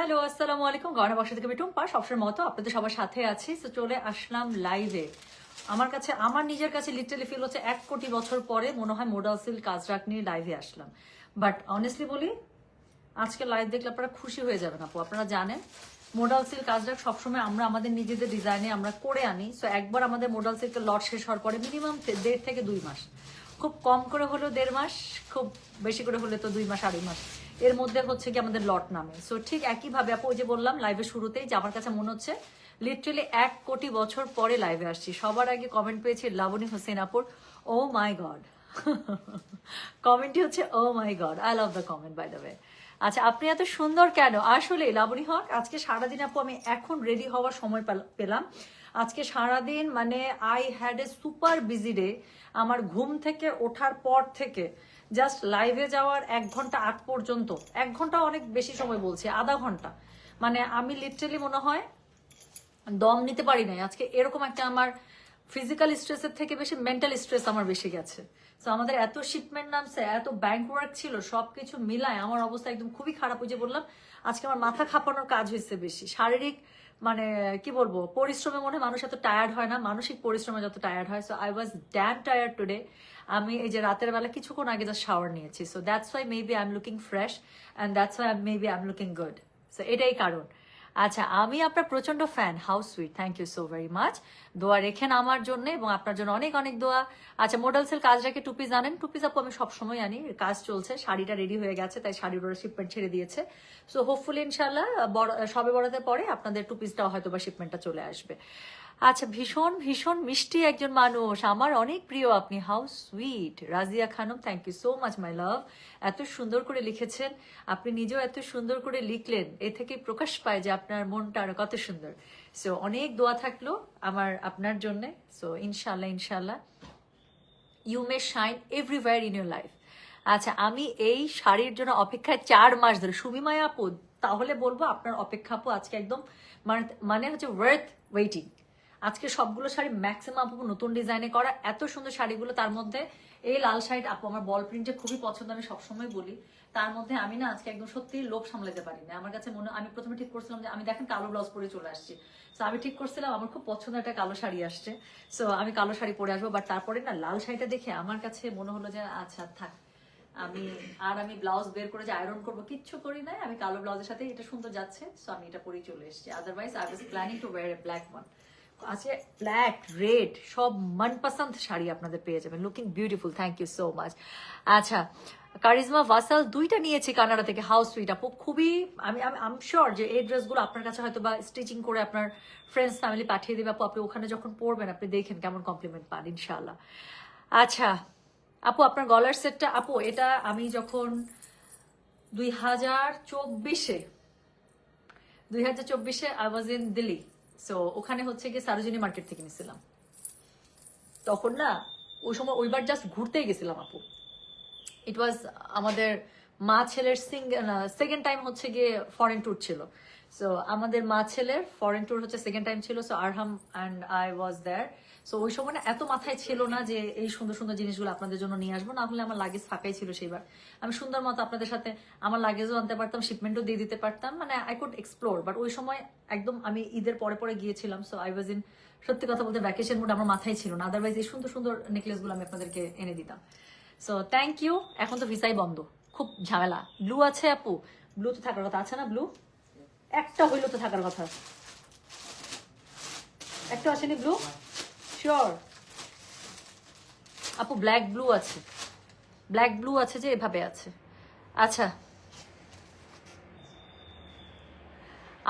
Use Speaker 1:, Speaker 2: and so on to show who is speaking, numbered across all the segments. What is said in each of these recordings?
Speaker 1: Hello, আসসালামু আলাইকুম। গয়না বক্স থেকে আমি টুম্পা, সবসময় মতো আপনাদের সবার সাথে আছি। তো চলে আসলাম লাইভে। আমার নিজের কাছে লিটারালি ফিল হচ্ছে 1 কোটি বছর পরে মনে হয় মোডাল সিল্ক কাজরাক নিয়ে লাইভে আসলাম। বাট অনেস্টলি বলি, আজকে লাইভ দেখলে আপনারা খুশি হয়ে যাবেন আপু। আপনারা জানেন মোডাল সিল্ক কাজরাক সবসময় আমরা আমাদের নিজেদের ডিজাইনে আমরা করে আনি। সো একবার আমাদের মোডাল সিল্কের লট শেষ হওয়ার পরে মিনিমাম 1.5 থেকে 2 মাস, খুব কম করে হলেও 1.5 মাস, খুব বেশি করে হলে তো 2 মাস 2.5 মাস এর মধ্যে হচ্ছে কি আমাদের লট নামে। সো ঠিক একইভাবে আপু ওই যে বললাম লাইভের শুরুতেই যে আমার কাছে মনে হচ্ছে লিটারালি 1 কোটি বছর পরে লাইভে আসছি। সবার আগে কমেন্ট পেয়েছি লাবণী হোসেন আপুর, ও মাই গড। কমেন্টই হচ্ছে ও my god, I love the comment by the way. আচ্ছা, আপনি এত সুন্দর কেন? আসলে লাবণী হক, আজকে সারাদিন আপু আমি এখন রেডি হওয়ার সময় পেলাম। আজকে সারাদিন মানে I had a super busy day. আমার ঘুম থেকে ওঠার পর থেকে জাস্ট লাইভে যাওয়ার 1 ঘন্টা আগ পর্যন্ত, 1 ঘন্টা অনেক বেশি সময় বলছি, আধা ঘন্টা, মানে আমি লিটারালি মনে হয় দম নিতে পারি নাই। আজকে এরকম একটা আমার ফিজিক্যাল স্ট্রেসের থেকে বেশি মেন্টাল স্ট্রেস আমার বেশি গেছে। তো আমাদের এত শিপমেন্ট নামছে, এত ব্যাংক ওয়ার্ক ছিল, সবকিছু মিলায় আমার অবস্থা একদম খুবই খারাপ। ওই যে বললাম আজকে আমার মাথা খাপানোর কাজ হয়েছে বেশি। শারীরিক মানে কি বলবো, পরিশ্রমে মনে হয় মানুষ এত টায়ার্ড হয় না, মানসিক পরিশ্রমে যত টায়ার্ড হয়। So I was damn tired today. আমি এই যে রাতের বেলা কিছুক্ষণ আগে জাস্ট শাওয়ার নিয়েছি। So that's why maybe I am looking fresh and that's why maybe I am looking good. So এটাই কারণ। আচ্ছা, আমি আপনার প্রচন্ড fan, how sweet, thank you so very much. দোয়া রেখেন আমার জন্য এবং আপনার জন্য অনেক অনেক দোয়া। আচ্ছা, মোডাল সেল কাজ রেখে টুপিস আনেন। টুপিস আপু আমি সবসময় আনি, কাজ চলছে, শাড়িটা রেডি হয়ে গেছে, তাই শাড়ির ওরা শিপমেন্ট ছেড়ে দিয়েছে। সো হোপফুলি ইনশাল্লাহ সবে বড়দের পরে আপনাদের টুপিসটাও হয়তো বা শিপমেন্টটা চলে আসবে। আচ্ছা, ভীষণ ভীষণ মিষ্টি একজন মানুষ, আমার অনেক প্রিয় আপনি, how sweet. Razia Khanam, thank you so much my love. এত সুন্দর করে লিখেছেন, আপনি নিজেও এত সুন্দর করে লিখলেন, এ থেকে প্রকাশ পায় যে আপনার মনটা আরো কত সুন্দর। সো অনেক দোয়া থাকলো আমার আপনার জন্য। সো ইনশাল্লাহ ইনশাল্লাহ you may shine everywhere in your life. আচ্ছা, আমি এই শাড়ির জন্য অপেক্ষায় 4 মাস ধরে, সুমিমায়া আপু তাহলে বলবো আপনার অপেক্ষা আপু আজকে একদম মানে হচ্ছে ওয়ার্থ ওয়েটিং। আজকে সবগুলো শাড়ি ম্যাক্সিমাম আপু নতুন ডিজাইনে করা, এত সুন্দর শাড়িগুলো। তার মধ্যে এই লাল শাড়িটা আপু আমার বল প্রিন্টে খুবই পছন্দ, আমি সবসময় বলি। তার মধ্যে আমি না আজকে একদম সত্যি লোভ সামলাতে পারি না। আমার কাছে আমি প্রথমে ঠিক করছিলাম যে আমি দেখেন কালো ব্লাউজ পরে চলে আসছি। সো আমি ঠিক করছিলাম আমার খুব পছন্দের একটা কালো শাড়ি আসছে, সো আমি কালো শাড়ি পরে আসবো। বাট তারপরে না লাল শাড়িটা দেখে আমার কাছে মনে হলো যে আচ্ছা থাক, আমি ব্লাউজ বের করে যে আয়রন করবো কিচ্ছু করি নাই, আমি কালো ব্লাউজের সাথে এটা সুন্দর যাচ্ছে, সো আমি এটা পরেই চলে এসেছি। Otherwise I was planning to wear a black one. আজকে ব্ল্যাক রেড সব মনপসন্দ শাড়ি আপনাদের পেয়ে যাবেন, looking beautiful, thank you so much. আচ্ছা, কারিজমা ভাসাল 2টা নিয়েছি কানাডা থেকে, হাউ সুইট আপু। খুবই আমি আম শিওর যে এই ড্রেসগুলো আপনার কাছে হয়তো বা স্টিচিং করে আপনার ফ্রেন্ডস ফ্যামিলি পাঠিয়ে দেবে আপু। আপনি ওখানে যখন পরবেন আপনি দেখেন কেমন কমপ্লিমেন্ট পান ইনশাআল্লাহ। আচ্ছা আপু, আপনার গলার সেটটা আপু, এটা আমি যখন 2024-এ I was in Delhi. So ওখানে হচ্ছে গিয়ে সারোজিনী মার্কেট থেকে নিয়েছিলাম। তখন না ওই সময় ওইবার জাস্ট ঘুরতেই গেছিলাম আপু। ইট ওয়াজ আমাদের মা ছেলের সেকেন্ড টাইম হচ্ছে গিয়ে ফরেন ট্যুর ছিল। সো আমাদের মা ছেলের ফরেন ট্যুর হচ্ছে সেকেন্ড টাইম ছিল। So Arham and I was there. So ওই সময় না এত মাথায় ছিল না যে এই সুন্দর সুন্দর জিনিসগুলো আপনাদের জন্য নিয়ে আসবো, না হলে আমার লাগেজ ফাঁকাই ছিল সেইবার। আমি সুন্দর মতো আপনাদের সাথে আমার লাগেজও আনতে পারতাম, শিপমেন্টও দিয়ে দিতে পারতাম, মানে আই কুড এক্সপ্লোর। বাট ওই সময় একদম আমি ঈদের পরে পরে গিয়েছিলাম। সো আই ওয়াজ ইন, সত্যি কথা বলতে ভ্যাকেশন মুড আমার মাথায় ছিল না, আদারওয়াইজ এই সুন্দর সুন্দর নেকলেসগুলো আমি আপনাদেরকে এনে দিতাম। So thank you. এখন তো ভিসাই বন্ধ, খুব ঝামেলা। ব্লু আছে আপু? ব্লু তো থাকার কথা আছে না? ব্লু একটা হইলো তো থাকার কথা, একটা আসেনি ব্লু, শিওর আপু? ব্ল্যাক ব্লু আছে, ব্ল্যাক ব্লু আছে যে এভাবে আছে। আচ্ছা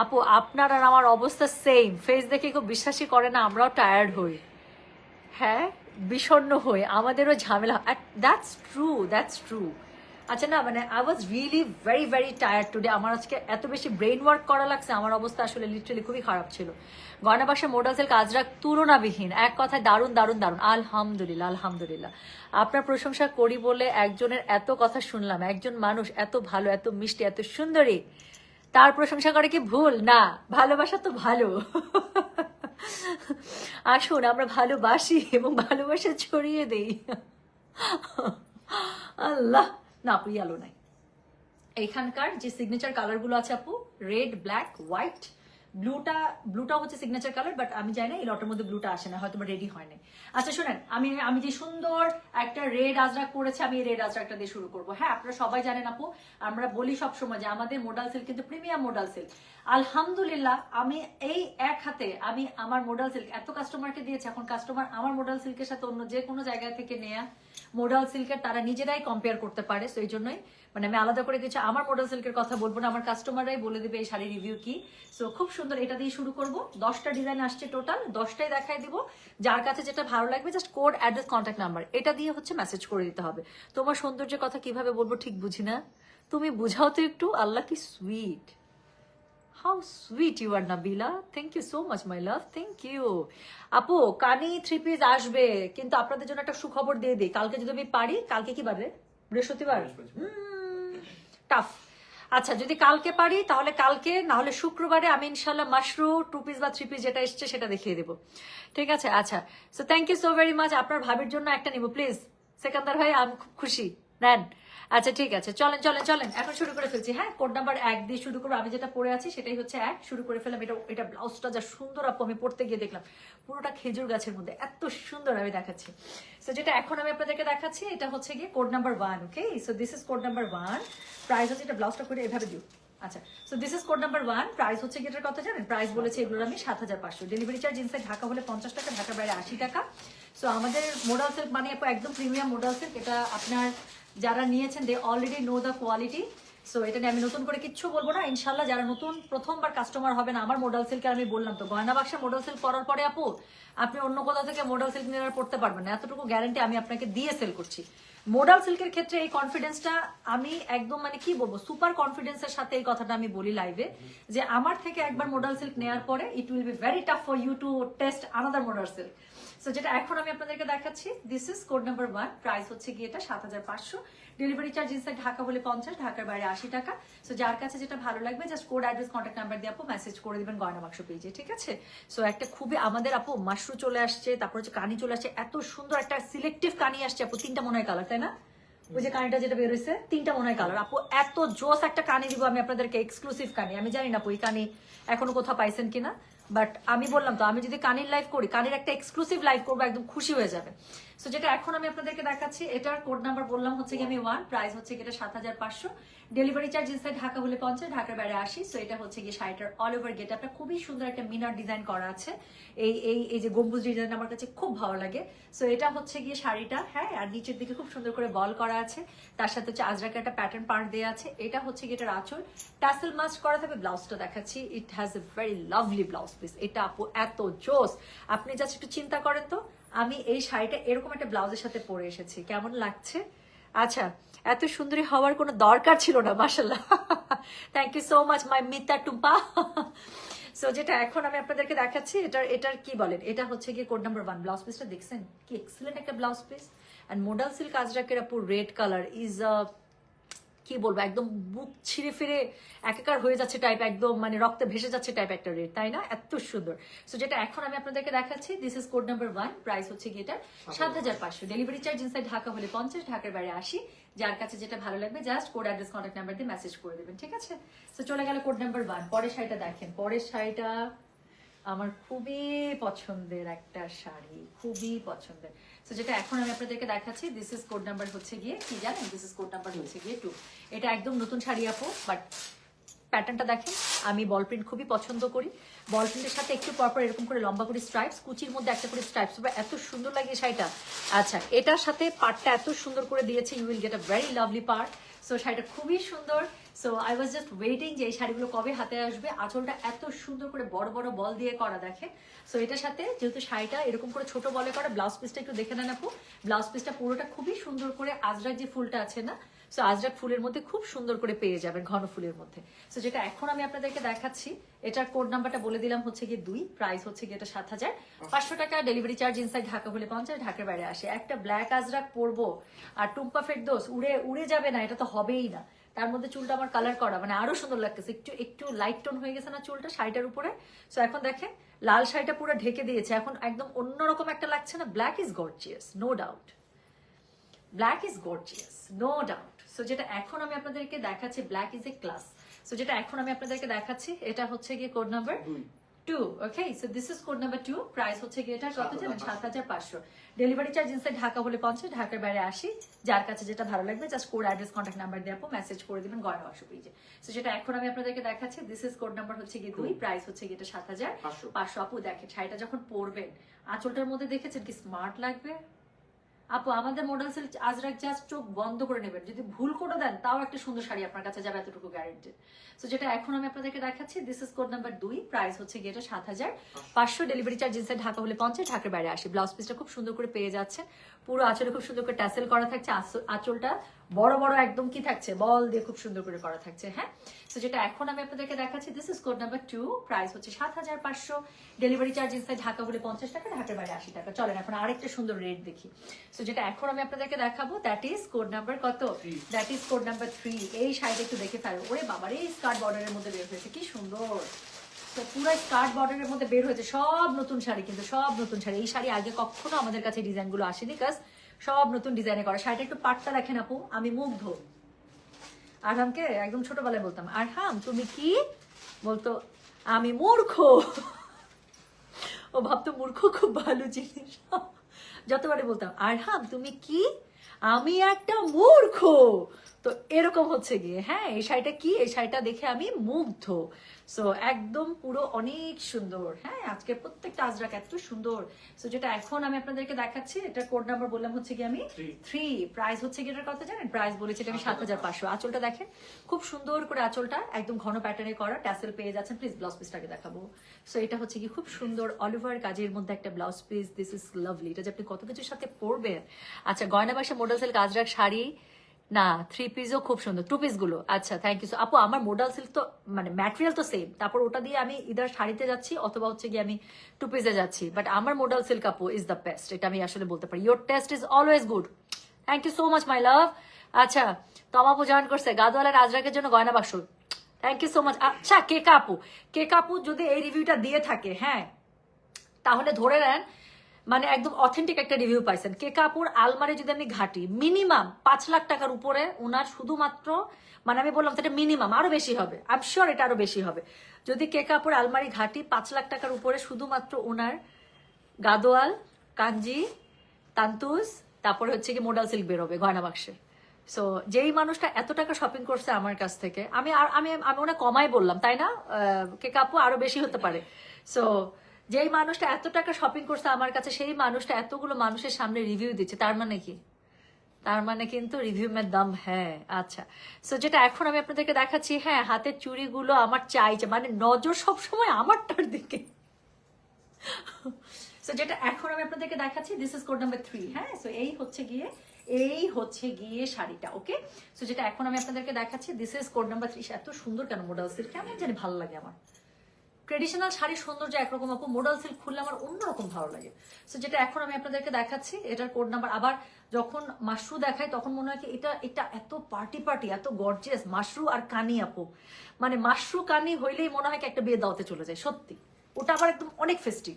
Speaker 1: আপু, আপনার আর আমার অবস্থা সেম, ফেস দেখে খুব বিশ্বাসই করে না, আমরাও টায়ার্ড হই। হ্যাঁ, বিষণ্ণ হই, আমাদেরও ঝামেলা। That's true, that's true. আচ্ছা না, মানে I was really very very tired today. আমার আজকে এত বেশি ব্রেন ওয়ার্ক করা লাগছে, আমার অবস্থা আসলে লিটারালি খুবই খারাপ ছিল। গয়না বাক্সের মোডালসের কাজরা তুলনাবিহীন, এক কথায় দারুণ দারুণ দারুণ। আলহামদুলিল্লাহ আলহামদুলিল্লাহ। আপনার প্রশংসা করি বলে একজনের এত কথা শুনলাম, একজন মানুষ এত ভালো, এত মিষ্টি, এত সুন্দরী, তার প্রশংসা করে কি ভুল? না, ভালোবাসা তো ভালো। আসুন আমরা ভালোবাসি এবং ভালোবাসা ছড়িয়ে দেই। আল্লাহ, না আপু ইয়ালো নাই, এইখানকার যে সিগনেচার কালারগুলো আছে আপু, রেড, ব্ল্যাক, হোয়াইট, ব্লুটা হচ্ছে সিগনেচার কালার, বাট আমি জানি না এই লটের মধ্যে ব্লুটা আসে না, হয়তো রেডি হয় না। আচ্ছা শোনেন, আমি যে সুন্দর একটা রেড আজরাক করেছি, আমি এই রেড আজরাকটা দিয়ে শুরু করবো। হ্যাঁ, আপনারা সবাই জানেন আপু, আমরা বলি সবসময় যে আমাদের মোডাল সিল্ক কিন্তু প্রিমিয়াম মোডাল সিল্ক। আলহামদুলিল্লাহ, আমি এই এক হাতে আমি আমার মোডাল সিল্ক এত কাস্টমারকে দিয়েছি, এখন কাস্টমার আমার মোডাল সিল্কের সাথে অন্য যে কোনো জায়গা থেকে নেয়া মোডাল সিল্কের তারা নিজেরাই কম্পেয়ার করতে পারে। সো এই জন্যই মানে আমি আলাদা করে কিছু আমার মোডাল সিল্কের কথা বলবো না, আমার কাস্টমাররাই বলে দেবে এই শাড়ির রিভিউ কি। সো খুব সুন্দর, এটা দিয়ে শুরু করব। 10টা ডিজাইন আসছে টোটাল, 10টাই দেখাই দিব। যার কাছে যেটা ভালো লাগবে just code, address, contact number এটা দিয়ে হচ্ছে মেসেজ করে দিতে হবে। তোমার সৌন্দর্যের কথা কিভাবে বলবো ঠিক বুঝি না, তুমি বুঝাও তো একটু। আল্লাহ কি sweet, how sweet you are Nabila, thank you so much my love, thank you. আপু কানি 3 পিস আসবে, কিন্তু আপনাদের জন্য একটা সুখবর দিয়ে দিই, কালকে যদি আমি পারি, কালকে কি বারে, বৃহস্পতিবার, টাফ। আচ্ছা যদি কালকে পারি তাহলে কালকে, না হলে শুক্রবারে আমি ইনশাল্লাহ মাশরু 2 পিস বা 3 পিস যেটা এসছে সেটা দেখিয়ে দেবো, ঠিক আছে? আচ্ছা, so thank you so very much. আপনার ভাবির জন্য একটা নিব প্লিজ, সেকান্দার ভাই, আমি খুব খুশি, নেন। আচ্ছা ঠিক আছে, চলেন চলেন চলেন, এখন শুরু করে ফেলছি। হ্যাঁ, কোড নাম্বার 1 দিয়ে শুরু করবো, আমি যেটা পরে আছি সেটাই হচ্ছে 1, শুরু করে ফেললাম। এটা ব্লাউজটা যা সুন্দর আপু, আমি পড়তে গিয়ে দেখলাম পুরোটা খেজুর গাছের মধ্যে, এত সুন্দর আমি দেখাচ্ছি। সো যেটা এখন আমি আপনাদেরকে দেখাচ্ছি এটা হচ্ছে গিয়ে code number 1, okay? So this is code number 1, price হচ্ছে, এটা ব্লাউজটা করে এভাবে দিও। আচ্ছা, so this is code number 1, price হচ্ছে কি এটার কথা জানেন? প্রাইস বলেছে এগুলোর আমি 7500, ডেলিভারি চার্জ ইনসাইড ঢাকা হলে 50 টাকা, ঢাকার বাইরে 80 টাকা। সো আমাদের মোডাল সিল্ক মানে আপু একদম প্রিমিয়াম মোডাল সিল্ক, এটা আপনার যারা নিয়েছেন they already know the quality. So এটা নিয়ে আমি নতুন করে কিচ্ছু বলবো না, ইনশাল্লাহ যারা নতুন প্রথমবার কাস্টমার হবে না আমার মোডাল সিল্কের, আমি বললাম তো গয়না বাক্সে মোডাল সিল্ক পরার পরে আপু আপনি অন্য কোথাও থেকে মোডাল সিল্ক নিয়ে আর পড়তে পারবেন না, এতটুকু গ্যারান্টি আমি আপনাকে দিয়ে সেল করছি। মোডাল সিল্কের ক্ষেত্রে এই কনফিডেন্সটা আমি একদম মানে কি বলবো, সুপার কনফিডেন্সের সাথে এই কথাটা আমি বলি লাইভে, যে আমার থেকে একবার মোডাল সিল্ক নেওয়ার পরে it will be very tough for you to test another modal silk. So যেটা এখন আমি আপনাদেরকে দেখাচ্ছি, this is code number 1, price হচ্ছে গিয়ে এটা 7500, ডেলিভারি চার্জ ইনসাইড ঢাকা হলে 50, ঢাকার বাইরে 80 টাকা। সো যার কাছে যেটা ভালো লাগবে just code, address, contact number দিয়ে আপু মেসেজ করে দিবেন গয়না বাক্স পেজে, ঠিক আছে? সো একটা খুবই আমাদের আপু মাশরু চলে আসছে, তারপর হচ্ছে কানি চলে আসছে, এত সুন্দর একটা সিলেক্টিভ কানি আসছে আপু, 3টা মনে হয় কালার, তাই না? ওই যে কানিটা যেটা বের হয়েছে 3টা মনে হয় কালার আপু, এত জোস একটা কানি দিব আমি আপনাদেরকে, এক্সক্লুসিভ কানি। আমি জানি না আপু এই কানি এখনো কোথাও পাইছেন কিনা, বাট আমি বললাম তো আমি যদি কানির লাইভ করি, কানির একটা এক্সক্লুসিভ লাইভ করবো, একদম খুশি হয়ে যাবে। সো যেটা এখন আমি আপনাদেরকে দেখাচ্ছি, এটার কোড নাম্বার বললাম হচ্ছে কি আমি 1, প্রাইস হচ্ছে কি এটা 7500, ডেলিভারি চার্জ ইনসাইড ঢাকা হলে 50, ঢাকার বাইরে 80। সো এটা হচ্ছে গিয়ে শাড়িটার অল ওভার গেট আপটা খুবই সুন্দর একটা মিনার ডিজাইন করা আছে, এই যে গম্বুজ ডিজাইন আমার কাছে খুব ভালো লাগে। সো এটা হচ্ছে গিয়ে শাড়িটা, হ্যাঁ, আর নিচের দিকে খুব সুন্দর করে বল করা আছে, তার সাথে হচ্ছে আজরাকের একটা প্যাটার্ন পার্ট দেওয়া আছে। এটা হচ্ছে গিয়ে এটার আঁচল, টাসেল মাস্ক করা থাকবে। ব্লাউজটা দেখাচ্ছি, it has a very lovely blouse piece, এটা আপু এত জোস, আপনি জাস্ট একটু চিন্তা করেন তো আমি এই শাড়িটা এরকম একটা ব্লাউজের সাথে পরে এসেছি, কেমন লাগছে? আচ্ছা, এত সুন্দরী হওয়ার কোনো দরকার ছিল না, মাশাআল্লাহ। Thank you so much my Mita Tumpa. So যেটা এখন আমি আপনাদেরকে দেখাচ্ছি, এটার কি বলেন, এটা হচ্ছে গিয়ে কোড নাম্বার 1, ব্লাউজ পিসটা দেখছেন কি এক্সিলেন্ট একটা blouse piece. And modal silk আজরাকের আপু রেড কালার ইজ কি বলবো, একদম বুক ছিঁড়ে ফিরে একাকার হয়ে যাচ্ছে টাইপ, একদম মানে রক্তে ভেসে যাচ্ছে টাইপ একটা রেড, তাই না? এত সুন্দর। সো যেটা এখন আমি আপনাদেরকে দেখাচ্ছি, this is code number 1, price হচ্ছে কি এটা 7500, ডেলিভারি চার্জ ইনসাইড ঢাকা হলে 50, ঢাকার বাইরে 80। যার কাছে যেটা ভালো লাগবে just code, address, contact number দিয়ে মেসেজ করে দেবেন, ঠিক আছে? সো চলে গেল কোড নাম্বার 1। পরের শাড়িটা দেখেন, পরের শাড়িটা আমার খুবই পছন্দের একটা শাড়ি, খুবই পছন্দের। সো যেটা এখন আমি আপনাদেরকে দেখাচ্ছি, দিস ইজ কোড নাম্বার হচ্ছে গিয়ে কি জানেন, দিস ইজ কোড নাম্বার হচ্ছে গিয়ে 2। এটা একদম নতুন শাড়ি আপু, বাট প্যাটার্নটা দেখেন, আমি বল প্রিন্ট খুবই পছন্দ করি। বল প্রিন্টের সাথে একটু পরপর এরকম করে লম্বা করে স্ট্রাইপস, কুচির মধ্যে একটা করে স্ট্রাইপস, এত সুন্দর লাগে শাড়িটা। আচ্ছা, এটার সাথে পার্টটা এত সুন্দর করে দিয়েছে, you will get a very lovely part. So শাড়িটা খুবই সুন্দর। So I was just waiting যে এই শাড়িগুলো কবে হাতে আসবে। আঁচলটা এত সুন্দর করে বড় বড় বল দিয়ে করা, দেখেন। সো এটার সাথে যেহেতু শাড়িটা এরকম করে ছোট বলে করা, ব্লাউজ পিসটা একটু দেখে নেন আপু। ব্লাউজ পিসটা পুরোটা খুবই সুন্দর করে আজরাক যে ফুলটা আছে না, সো আজরাক ফুলের মধ্যে খুব সুন্দর করে পেয়ে যাবেন, ঘন ফুলের মধ্যে। সো যেটা এখন আমি আপনাদেরকে দেখাচ্ছি, এটার কোড নাম্বারটা বলে দিলাম হচ্ছে গিয়ে 2, প্রাইস হচ্ছে গিয়ে এটা 7500 টাকা, ডেলিভারি চার্জ ইনসাইড ঢাকা হলে 50, ঢাকার বাইরে আসে। একটা ব্ল্যাক আজরাক পরবো আর টুম্পা ফেরদৌস উড়ে যাবে না, এটা তো হবেই না। তার মধ্যে চুলটা আমার কালার করা, মানে আরো সুন্দর লাগতেছে, একটু লাইট টোন হয়ে গেছে না চুলটা শাড়িটার উপরে। সো এখন দেখেন লাল শাড়িটা পুরো ঢেকে দিয়েছে, এখন একদম অন্যরকম একটা লাগছে না? Black is gorgeous, no doubt, black is gorgeous, no doubt. So যেটা এখন আমি আপনাদেরকে দেখাচ্ছি, black is a class. So যেটা এখন আমি আপনাদেরকে দেখাচ্ছি, এটা হচ্ছে গিয়ে code number 2। Okay, so this is code number 2। Price হচ্ছে গিয়ে এটা কত জানেন? 7500। ডেলিভারি চার্জ ইনসাইড ঢাকা হলে 50, ঢাকার বাইরে 80। যার কাছে যেটা ভালো লাগবে just code, address, contact number দিয়ে আপু মেসেজ করে দিবেন গয়না বাক্স পেজে। সো যেটা এখন আমি আপনাদেরকে দেখাচ্ছি, দিস ইজ কোড নাম্বার হচ্ছে গিয়ে 2। প্রাইস হচ্ছে গিয়ে এটা 7500। আপু দেখেন শাড়িটা যখন পরবেন, আঁচলটার মধ্যে দেখেছেন কি স্মার্ট লাগবে আপু। আমাদের মডেল সিল্ক আজরাক জাস্ট চোখ বন্ধ করে নেবেন, যদি ভুল করে দেন তাও একটা সুন্দর শাড়ি আপনার কাছে যাবে, এতটুকু গ্যারান্টেড। সো যেটা এখন আমি আপনাদেরকে দেখাচ্ছি, this is code number 2। Price হচ্ছে গিয়ে এটা 7500। ডেলিভারি চার্জ ইনসাইড ঢাকা হলে 50, ঢাকার বাইরে 80। ব্লাউজ পিসটা খুব সুন্দর করে পেয়ে যাচ্ছেন, পুরো আঁচলে খুব সুন্দর করে ট্যাসেল করা থাকছে। আঁচলটা বড় বড় একদম কি থাকছে, বল দিয়ে খুব সুন্দর করে করা থাকছে। হ্যাঁ, সো যেটা এখন আমি আপনাদেরকে দেখাচ্ছি, this is code number 2। Price হচ্ছে 7500। ডেলিভারি চার্জ ইনসাইড ঢাকা হলে 50 টাকা, ঢাকার বাইরে 80 টাকা। চলেন এখন আরেকটা সুন্দর রেট দেখি। সো যেটা এখন আমি আপনাদেরকে দেখাবো, দ্যাট ইজ কোড নাম্বার কত? That is code number 3। এই শাড়িটা একটু দেখে ফেলো, ওরে বাবার এই স্কার্ট বর্ডারের মধ্যে বের হয়েছে, কি সুন্দর। তো পুরো স্কার্ট বর্ডারের মধ্যে বের হয়েছে, সব নতুন শাড়ি, কিন্তু সব নতুন শাড়ি। এই শাড়ি আগে কখনো আমাদের কাছে ডিজাইন গুলো আসেনি, কাজ সব নতুন ডিজাইনে করা। শাড়িটা একটু পাটটা দেখেন আপু, আমি মুগ্ধ। আরহামকে একদম ছোটবেলায় বলতাম, আরহাম তুমি কি বলতো, আমি মূর্খ। ও ভাবতো মূর্খ খুব ভালো জিনিস। যতবারে বলতাম, আরহাম তুমি কি, আমি একটা মূর্খ। তো এরকম হচ্ছে গিয়ে, হ্যাঁ এই শাড়িটা কি, এই শাড়িটা দেখে আমি মুগ্ধ। সো একদম পুরো অনেক সুন্দর। হ্যাঁ, আজকের প্রত্যেকটা আজরাক এত সুন্দর। সো যেটা এখন আমি আপনাদেরকে দেখাচ্ছি, এটা কোড নাম্বার বললাম হচ্ছে কি আমি 3। প্রাইস হচ্ছে কি এটার কত জানেন? প্রাইস বলেছি আমি 7500। আঁচলটা দেখেন খুব সুন্দর করে, আঁচলটা একদম ঘন প্যাটার্নে করা, ট্যাসেল পেয়ে যাচ্ছেন। প্লিজ ব্লাউজ পিসটাকে দেখাবো। সো এটা হচ্ছে কি খুব সুন্দর অলিভার কাজের মধ্যে একটা blouse piece. This is lovely. এটা যে আপনি কত কিছুর সাথে পরবেন। আচ্ছা, গয়না বাসা মডেল সিল্ক আজরাক শাড়ি না, 3 পিসও খুব সুন্দর, 2 পিস গুলো। আচ্ছা, থ্যাংক ইউ। আপু আমার মডেল সিল্ক তো মানে ম্যাটেরিয়াল তো সেম, তারপর ওটা দিয়ে আমি ইদার শাড়িতে যাচ্ছি অথবা হচ্ছে গিয়ে আমি 2 পিসে যাচ্ছি, বাট আমার মডেল সিল্ক আপু ইজ দ্য বেস্ট, এটা আমি আসলে বলতে পারি। Your taste is always good. Thank you so much my love. আচ্ছা, তমা আপু জয়েন করছে গাদওয়ালার আজরাকের জন্য গয়না বাক্স। Thank you so much. আচ্ছা, কেকা আপু যদি এই রিভিউটা দিয়ে থাকে, হ্যাঁ তাহলে ধরে নেন মানে একদম অথেন্টিক একটা রিভিউ পাইছেন। কে কাপুর আলমারি যদি আমি ঘাটি, মিনিমাম 5 লাখ টাকার উপরে ওনার শুধুমাত্র, মানে আমি বললাম এটা মিনিমাম, আরো বেশি হবে, আই এম শিওর এটা আরো বেশি হবে। যদি কে কাপুর আলমারি ঘাটি 5 লাখ টাকার উপরে শুধুমাত্র ওনার গাদোয়াল, কাঞ্জি, তান্তুস, তারপরে হচ্ছে কি মোডাল সিল্ক বেরোবে গয়না বাক্সে। সো যেই মানুষটা এত টাকা শপিং করছে আমার কাছ থেকে, আমি আমি আমি ওনা কমাই বললাম তাই না, কে কাপু আরো বেশি হতে পারে। সো যেই মানুষটা এত টাকা শপিং করছে আমার কাছে, সেই মানুষটা এতগুলো মানুষের সামনে রিভিউ দিচ্ছে, তার মানে কি? তার মানে কিন্তু রিভিউ মে দাম হ্যাঁ। আচ্ছা, সো যেটা এখন আমি আপনাদেরকে দেখাচ্ছি, হ্যাঁ হাতের চুড়িগুলো আমার চাইছে, মানে নজর সবসময় আমারটার দিকে। সো যেটা এখন আমি আপনাদেরকে দেখাচ্ছি, দিস ইজ কোড নাম্বার 3। হ্যাঁ, সো এই হচ্ছে গিয়ে শাড়িটা। ওকে, সো যেটা এখন আমি আপনাদেরকে দেখাচ্ছি, দিস ইজ কোড নাম্বার 3। এত সুন্দর কেন মোডাল সিল্ক, কেমন জানি ভালো লাগে আমার। ট্রেডিশনাল শাড়ির সৌন্দর্য একরকম আপু, মোডাল সিল্ক খুললে আমার অন্যরকম ভালো লাগে। সো যেটা এখন আমি আপনাদেরকে দেখাচ্ছি, এটার কোড নাম্বার, আবার যখন মাশরু দেখায় তখন মনে হয় কি এটা এত পার্টি এত গর্জিয়াস। মাশরু আর কানি আপু, মানে মাশরু কানি হইলেই মনে হয় কি একটা বিয়ে দাওয়াতে চলে যায়, সত্যি ওটা আবার একদম অনেক ফেস্টিভ।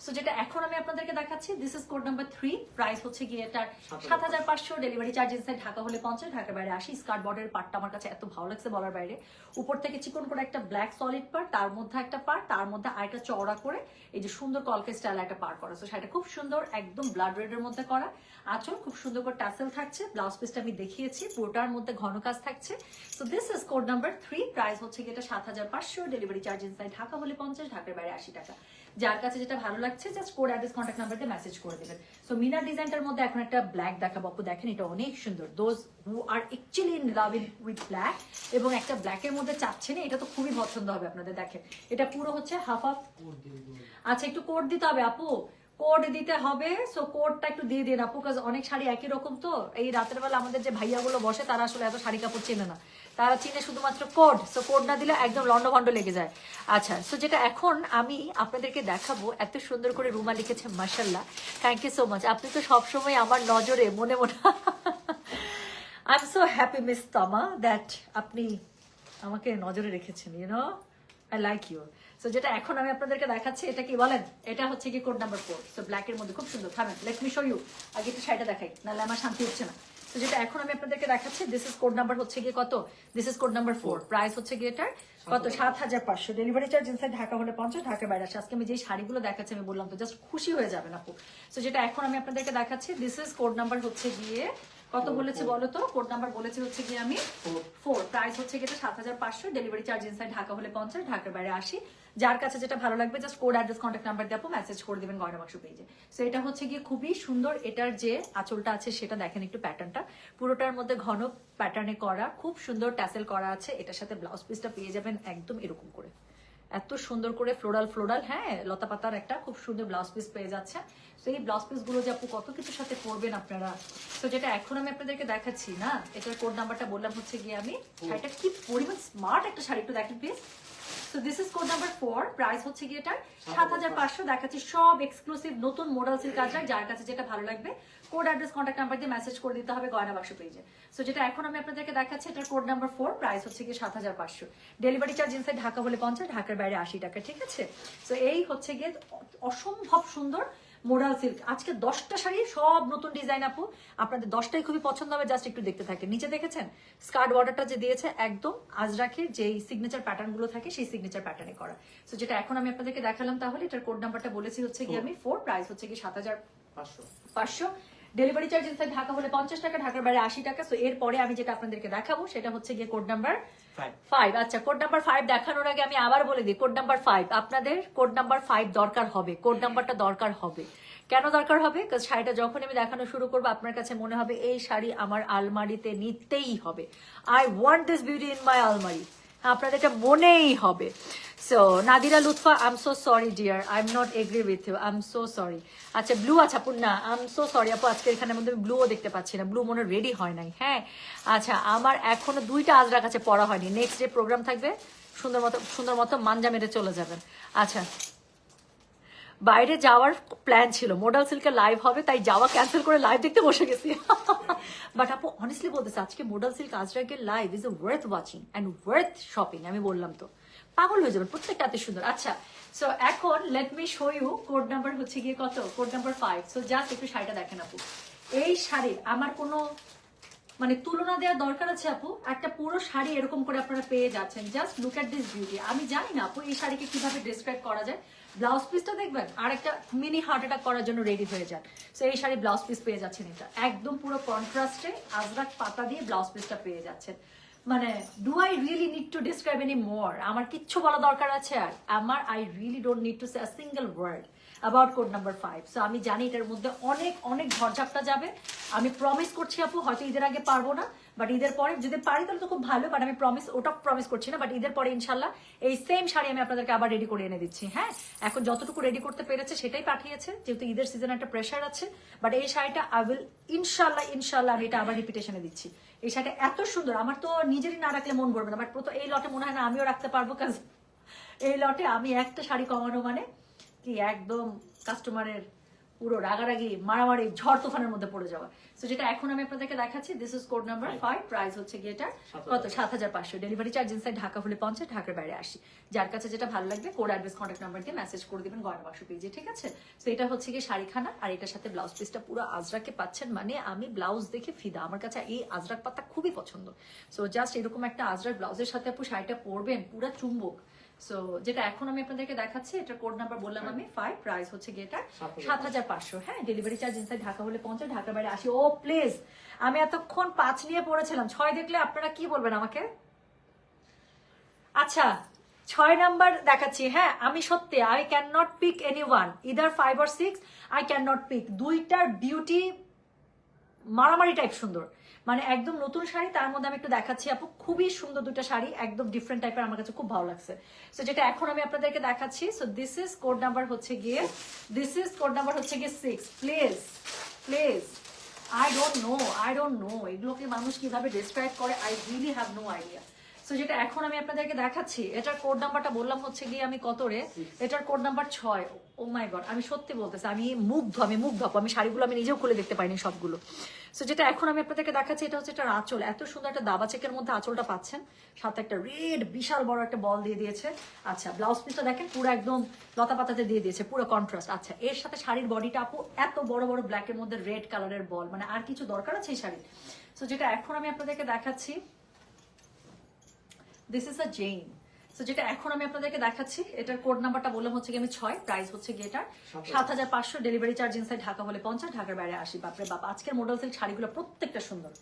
Speaker 1: সো যেটা এখন আমি আপনাদেরকে দেখাচ্ছি, this is code number 3। Price হচ্ছে গিয়ে এটার 7500। ডেলিভারি চার্জ ইনসাইড ঢাকা হলে 50, ঢাকার বাইরে 80। স্কার্ট বর্ডারের পার্টটা আমার কাছে এত ভালো লাগছে বলার বাইরে। উপর থেকে চিকন করে একটা ব্ল্যাক সলিড পার্ট, তার মধ্যে একটা পার্ট, তার মধ্যে আরেকটা চওড়া করে এই যে সুন্দর কলকে স্টাইল একটা পার্ট করা। সো সেটা খুব সুন্দর, একদম ব্লাড রেডের মধ্যে করা। আঁচল খুব সুন্দর করে টাসেল থাকছে। ব্লাউজ পিসটা আমি দেখিয়েছি, পুরোটার মধ্যে ঘন কাজ থাকছে। So this is code number 3। Price হচ্ছে গিয়ে এটা 7500। ডেলিভারি চার্জ ইনসাইড ঢাকা হলে 50, ঢাকার বাইরে 80 টাকা। যার কাছে যেটা ভালো লাগছে just code, address, contact number দিয়ে মেসেজ করে দেবেন। সো মিনার ডিজাইনটার মধ্যে এখন একটা ব্ল্যাক দেখাবো আপু, দেখেন এটা অনেক সুন্দর। Those who are actually in love with black এবং একটা ব্ল্যাকের মধ্যে চাচ্ছেন, এটা তো খুবই পছন্দ হবে আপনাদের। দেখেন এটা পুরো হচ্ছে হাফ হাফ। আচ্ছা, একটু কোড দিতে হবে আপু, কোড দিতে হবে। সো কোডটা একটু দিয়ে দিন আপু, কাজ অনেক শাড়ি একই রকম তো। এই রাতের বেলা আমাদের যে ভাইয়াগুলো বসে তারা আসলে এত শাড়ি কাপড় চেনে না, তারা চিনে শুধুমাত্র কোড। সো কোড না দিলে একদম লন্ডভন্ড লেগে যায়। আচ্ছা, সো যেটা এখন আমি আপনাদেরকে দেখাবো, এত সুন্দর করে রুমা লিখেছে, মাশাল্লাহ, থ্যাংক ইউ সো মাচ। আপনি তো সবসময় আমার নজরে মনে মনে I am so happy miss Toma that আপনি আমাকে নজরে রেখেছেন, you know. I like you. So যেটা এখন আমি আপনাদেরকে দেখাচ্ছি এটা কি বলেন, এটা হচ্ছে কি কোড নাম্বার 4। সো ব্ল্যাকের মধ্যে খুব সুন্দর। থামেন, লেট মি শো ইউ। আগে একটু শাড়িটা দেখাই, নাহলে আমার শান্তি হচ্ছে না। তো যেটা এখন আমি আপনাদেরকে দেখাচ্ছি, দিস ইজ কোড নাম্বার হচ্ছে গিয়ে কত, this is code number 4। Price হচ্ছে গিয়ে এটার কত, 7500। ডেলিভারি চার্জ ইনসাইড ঢাকা হলে 50, ঢাকার বাইরে আসে। আজকে আমি যে শাড়িগুলো দেখাচ্ছি আমি বললাম তো জাস্ট খুশি হয়ে যাবেন আপু। সো যেটা এখন আমি আপনাদেরকে দেখাচ্ছি, দিস ইজ কোড নাম্বার হচ্ছে গিয়ে কত বলেছে বলো তো, কোড নাম্বার বলেছে হচ্ছে গিয়ে আমি 4। প্রাইস হচ্ছে গিয়ে 7500। ডেলিভারি চার্জ ইনসাইড ঢাকা হলে 50, ঢাকার বাইরে 80। যার কাছে যেটা ভালো লাগবে just code, address, contact number দিয়ে আপু মেসেজ করে দিবেন গয়না বাক্স পেজে। সো এটা হচ্ছে গিয়ে খুবই সুন্দর। এটার যে আঁচলটা আছে সেটা দেখেন একটু, প্যাটার্নটা পুরোটার মধ্যে ঘন প্যাটার্নে করা, খুব সুন্দর ট্যাসেল করা আছে। এটার সাথে ব্লাউজ পিসটা পেয়ে যাবেন একদম এরকম করে, এত সুন্দর করে ফ্লোরাল ফ্লোরাল, হ্যাঁ লতা পাতার একটা খুব সুন্দর ব্লাউজ পিস পেয়ে যাচ্ছে। তো এই ব্লাউজ পিস গুলো যে আপু কত কিছুর সাথে পরবেন আপনারা। তো যেটা এখন আমি আপনাদেরকে দেখাচ্ছি না, এটার কোড নাম্বারটা বললাম হচ্ছে গিয়ে আমি, শাড়িটা কি পরিমাণ স্মার্ট একটা শাড়ি, একটু দেখেন please. So this is code number 4। Price হচ্ছে গিয়ে এটার 7500। দেখাচ্ছি সব এক্সক্লুসিভ নতুন মডেল সিল্ক কাজ। যার কাছে যেটা ভালো লাগবে কোড, অ্যাড্রেস, কন্ট্যাক্ট নাম্বার দিয়ে মেসেজ করে দিতে হবে গয়না বাক্স পেজে। সো যেটা এখন আমি আপনাদেরকে দেখাচ্ছি, এটার কোড নাম্বার 4। প্রাইস হচ্ছে গিয়ে 7500। ডেলিভারি চার্জ ইনসাইড ঢাকা হলে 50, ঢাকার বাইরে 80 টাকা, ঠিক আছে। সো এই হচ্ছে গিয়ে অসম্ভব সুন্দর মোডাল সিল্ক। আজকে 10টা শাড়ি সব নতুন ডিজাইন আপু, আপনাদের 10টাই খুবই পছন্দ হবে। জাস্ট একটু দেখতে থাকেন। নিচে দেখেছেন স্কার্ট বর্ডারটা যে দিয়েছে একদম আজরাকের যেই সিগনেচার প্যাটার্ন গুলো থাকে সেই সিগনেচার প্যাটার্নে করা। সো যেটা এখন আমি আপনাদেরকে দেখালাম, তাহলে এটার কোড নাম্বারটা বলেছি হচ্ছে গিয়ে আমি 4। প্রাইস হচ্ছে গিয়ে 7500। ডেলিভারি চার্জ ইনসাইড ঢাকা হলে 50 টাকা, ঢাকার বাইরে 80 টাকা। সো এরপরে আমি যেটা আপনাদেরকে দেখাবো সেটা হচ্ছে গিয়ে কোড নাম্বার 5। আচ্ছা, কোড নাম্বার 5 দেখানোর আগে আমি আবার বলে দিই, কোড নাম্বার 5 আপনাদের কোড নাম্বার 5 দরকার হবে, কোড নাম্বারটা দরকার হবে। কেন দরকার হবে? কারণ শাড়িটা যখন আমি দেখানো শুরু করবো আপনার কাছে মনে হবে এই শাড়ি আমার আলমারিতে নিতেই হবে। I want this beauty in my আলমারি, আপনাদের এটা মনেই হবে। So Nadira Lutfa, I am so sorry dear, I am not agree with you, I am so sorry. আচ্ছা ব্লু, আচ্ছা Purna, I am so sorry আপু, আজকে এখানে মধ্যে ব্লুও দেখতে পাচ্ছি না, ব্লু মনে রেডি হয় নাই। হ্যাঁ আচ্ছা, আমার এখনো 2টা আজরা কাছে পড়া হয়নি। নেক্সট যে প্রোগ্রাম থাকবে সুন্দর মতো মানজা মেরে চলে যাবেন। আচ্ছা, বাইরে যাওয়ার প্ল্যান ছিল, মোডাল সিল্কের লাইভ হবে, তাই যাওয়া ক্যান্সেল করে লাইভ দেখতে বসে গেছি। বাট আপু অনেস্টলি বলতেছে আজকে মোডাল সিল্ক আজরাকের live is worth watching and worth shopping. আমি বললাম তো, পাগল হয়ে যাবেন, প্রত্যেকটা এত সুন্দর। আচ্ছা, সো এখন let me show you code number হচ্ছে গিয়ে কত, কোড নাম্বার 5। সো জাস্ট একটু শাড়িটা দেখেন আপু, এই শাড়ির আমার কোনো মানে তুলনা দেওয়ার দরকার আছে আপু? একটা পুরো শাড়ি এরকম করে আপনারা পেয়ে যাচ্ছেন। Just look at this beauty. আমি জানি না আপু এই শাড়িকে কিভাবে ডিসক্রাইব করা যায়। ব্লাউজ পিসটা দেখবেন, আর একটা মিনি হার্ট অ্যাটাক করার জন্য রেডি হয়ে যান। সো এই শাড়ি ব্লাউজ পিস পেয়ে যাচ্ছেন, এটা একদম পুরো কন্ট্রাস্টে আজরাক পাতা দিয়ে ব্লাউজ পিসটা পেয়ে যাচ্ছেন। মানে do I really need to describe any more? আমার কিচ্ছু বলা দরকার আছে আর? আমার I really don't need to say a single word about code number 5। So আমি জানি এটার মধ্যে অনেক অনেক ঝড়ঝাপটা যাবে। আমি প্রমিস করছি আপু, হয়তো ঈদের আগে পারবো না, বাট ঈদের পরে যদি পারি তাহলে তো খুব ভালো। বাট আমি ওটা প্রমিস করছি না। বাট ঈদের পরে ইনশাল্লাহ এই সেম শাড়ি আমি আপনাদেরকে আবার রেডি করে এনে দিচ্ছি। হ্যাঁ, এখন যতটুকু রেডি করতে পেরেছে সেটাই পাঠিয়েছে, যেহেতু ঈদের সিজনে একটা প্রেশার আছে। বাট এই শাড়িটা আই উইল ইনশাল্লাহ আমি এটা আবার রিপিটেশনে দিচ্ছি। এই শাড়িটা এত সুন্দর, আমার তো নিজেরই না রাখলে মন ভরবে না। বাট এই লটে মনে হয় না আমিও রাখতে পারবো, কাজ এই লটে আমি একটা শাড়ি কমানো মানে কি একদম কাস্টমারের পুরো রাগারাগি মারামারি ঝড় তুফানের মধ্যে পড়ে যাওয়া। সো যেটা এখন আমি আপনাদেরকে দেখাচ্ছি, this is code number 5। Price হচ্ছে গিয়ে এটা কত, 7500। ডেলিভারি চার্জ ইনসাইড ঢাকা হলে 50, ঢাকার বাইরে 80। যার কাছে যেটা ভালো লাগবে কোড, অ্যাড্রেস, কন্ট্যাক্ট নাম্বার দিয়ে মেসেজ করে দিবেন গয়না বাক্স পেজে, ঠিক আছে। সো এটা হচ্ছে গিয়ে শাড়িখানা, আর এটার সাথে ব্লাউজ পিসটা পুরো আজরাকে পাচ্ছেন। মানে আমি ব্লাউজ দেখে ফিদা, আমার কাছে এই আজরাক পাতা খুবই পছন্দ। সো জাস্ট এরকম একটা আজরাক ব্লাউজের সাথে আপু শাড়িটা পরবেন, পুরো চুম্বক। সো যেটা এখন আমি আপনাদেরকে দেখাচ্ছি, এটার কোড নাম্বার বললাম আমি 5। প্রাইস হচ্ছে গিয়ে এটা 7500। হ্যাঁ, ডেলিভারি চার্জ ইনসাইড ঢাকা হলে 50, ঢাকার বাইরে 80। ও প্লিজ, আমি এতক্ষণ 5 নিয়ে পড়েছিলাম, 6 দেখলে আপনারা কি বলবেন আমাকে? আচ্ছা 6 নাম্বার দেখাচ্ছি। হ্যাঁ, আমি সত্যি I can not pick any one, either 5 or 6, I can not pick. দুইটার বিউটি মারামারি টাইপ সুন্দর, মানে একদম নতুন শাড়ি, তার মধ্যে আমি একটু দেখাচ্ছি আপু, খুবই সুন্দর দুটো শাড়ি, একদম ডিফারেন্ট টাইপের, আমার কাছে খুব ভালো লাগছে। সো যেটা এখন আমি আপনাদেরকে দেখাচ্ছি, so this is code number হচ্ছে গিয়ে 6। প্লিজ আই ডোন্ট নো এগুলোকে মানুষ কিভাবে ডিসক্রাইব করে, I really have no idea. So যেটা এখন আমি আপনাদেরকে দেখাচ্ছি, এটার কোড নাম্বারটা বললাম হচ্ছে গিয়ে আমি কত রে, এটার code number 6। O my god, আমি সত্যি বলতেছি, আমি মুগ্ধ আপু। আমি শাড়িগুলো আমি নিজেও খুলে দেখতে পাইনি সবগুলো। সো যেটা এখন আমি আপনাদেরকে দেখাচ্ছি, এটা হচ্ছে একটা আঁচল, এত সুন্দর একটা দাবা চেকের মধ্যে আঁচলটা পাচ্ছেন, সাথে একটা রেড বিশাল বড় একটা বল দিয়ে দিয়েছে। আচ্ছা, ব্লাউজ পিসটা দেখেন পুরো একদম লতা পাতাতে দিয়ে দিয়েছে, পুরো কন্ট্রাস্ট। আচ্ছা, এর সাথে শাড়ির বডিটা আপু এত বড় বড় ব্ল্যাকের মধ্যে রেড কালারের বল, মানে আর কিছু দরকার আছে এই শাড়ির? সো যেটা এখন আমি আপনাদেরকে দেখাচ্ছি, দিস ইজ আ জেইন। সো যেটা এখন আমি আপনাদেরকে দেখাচ্ছি, এটার কোড নাম্বারটা বললাম হচ্ছে কি আমি 6, প্রাইস হচ্ছে গিয়ে এটার 7500, ডেলিভারি চার্জ ইনসাইড ঢাকা হলে 50, ঢাকার বাইরে 80। বাপরে বাপ, আজকের মডেল সিল্ক শাড়িগুলো প্রত্যেকটা সুন্দর।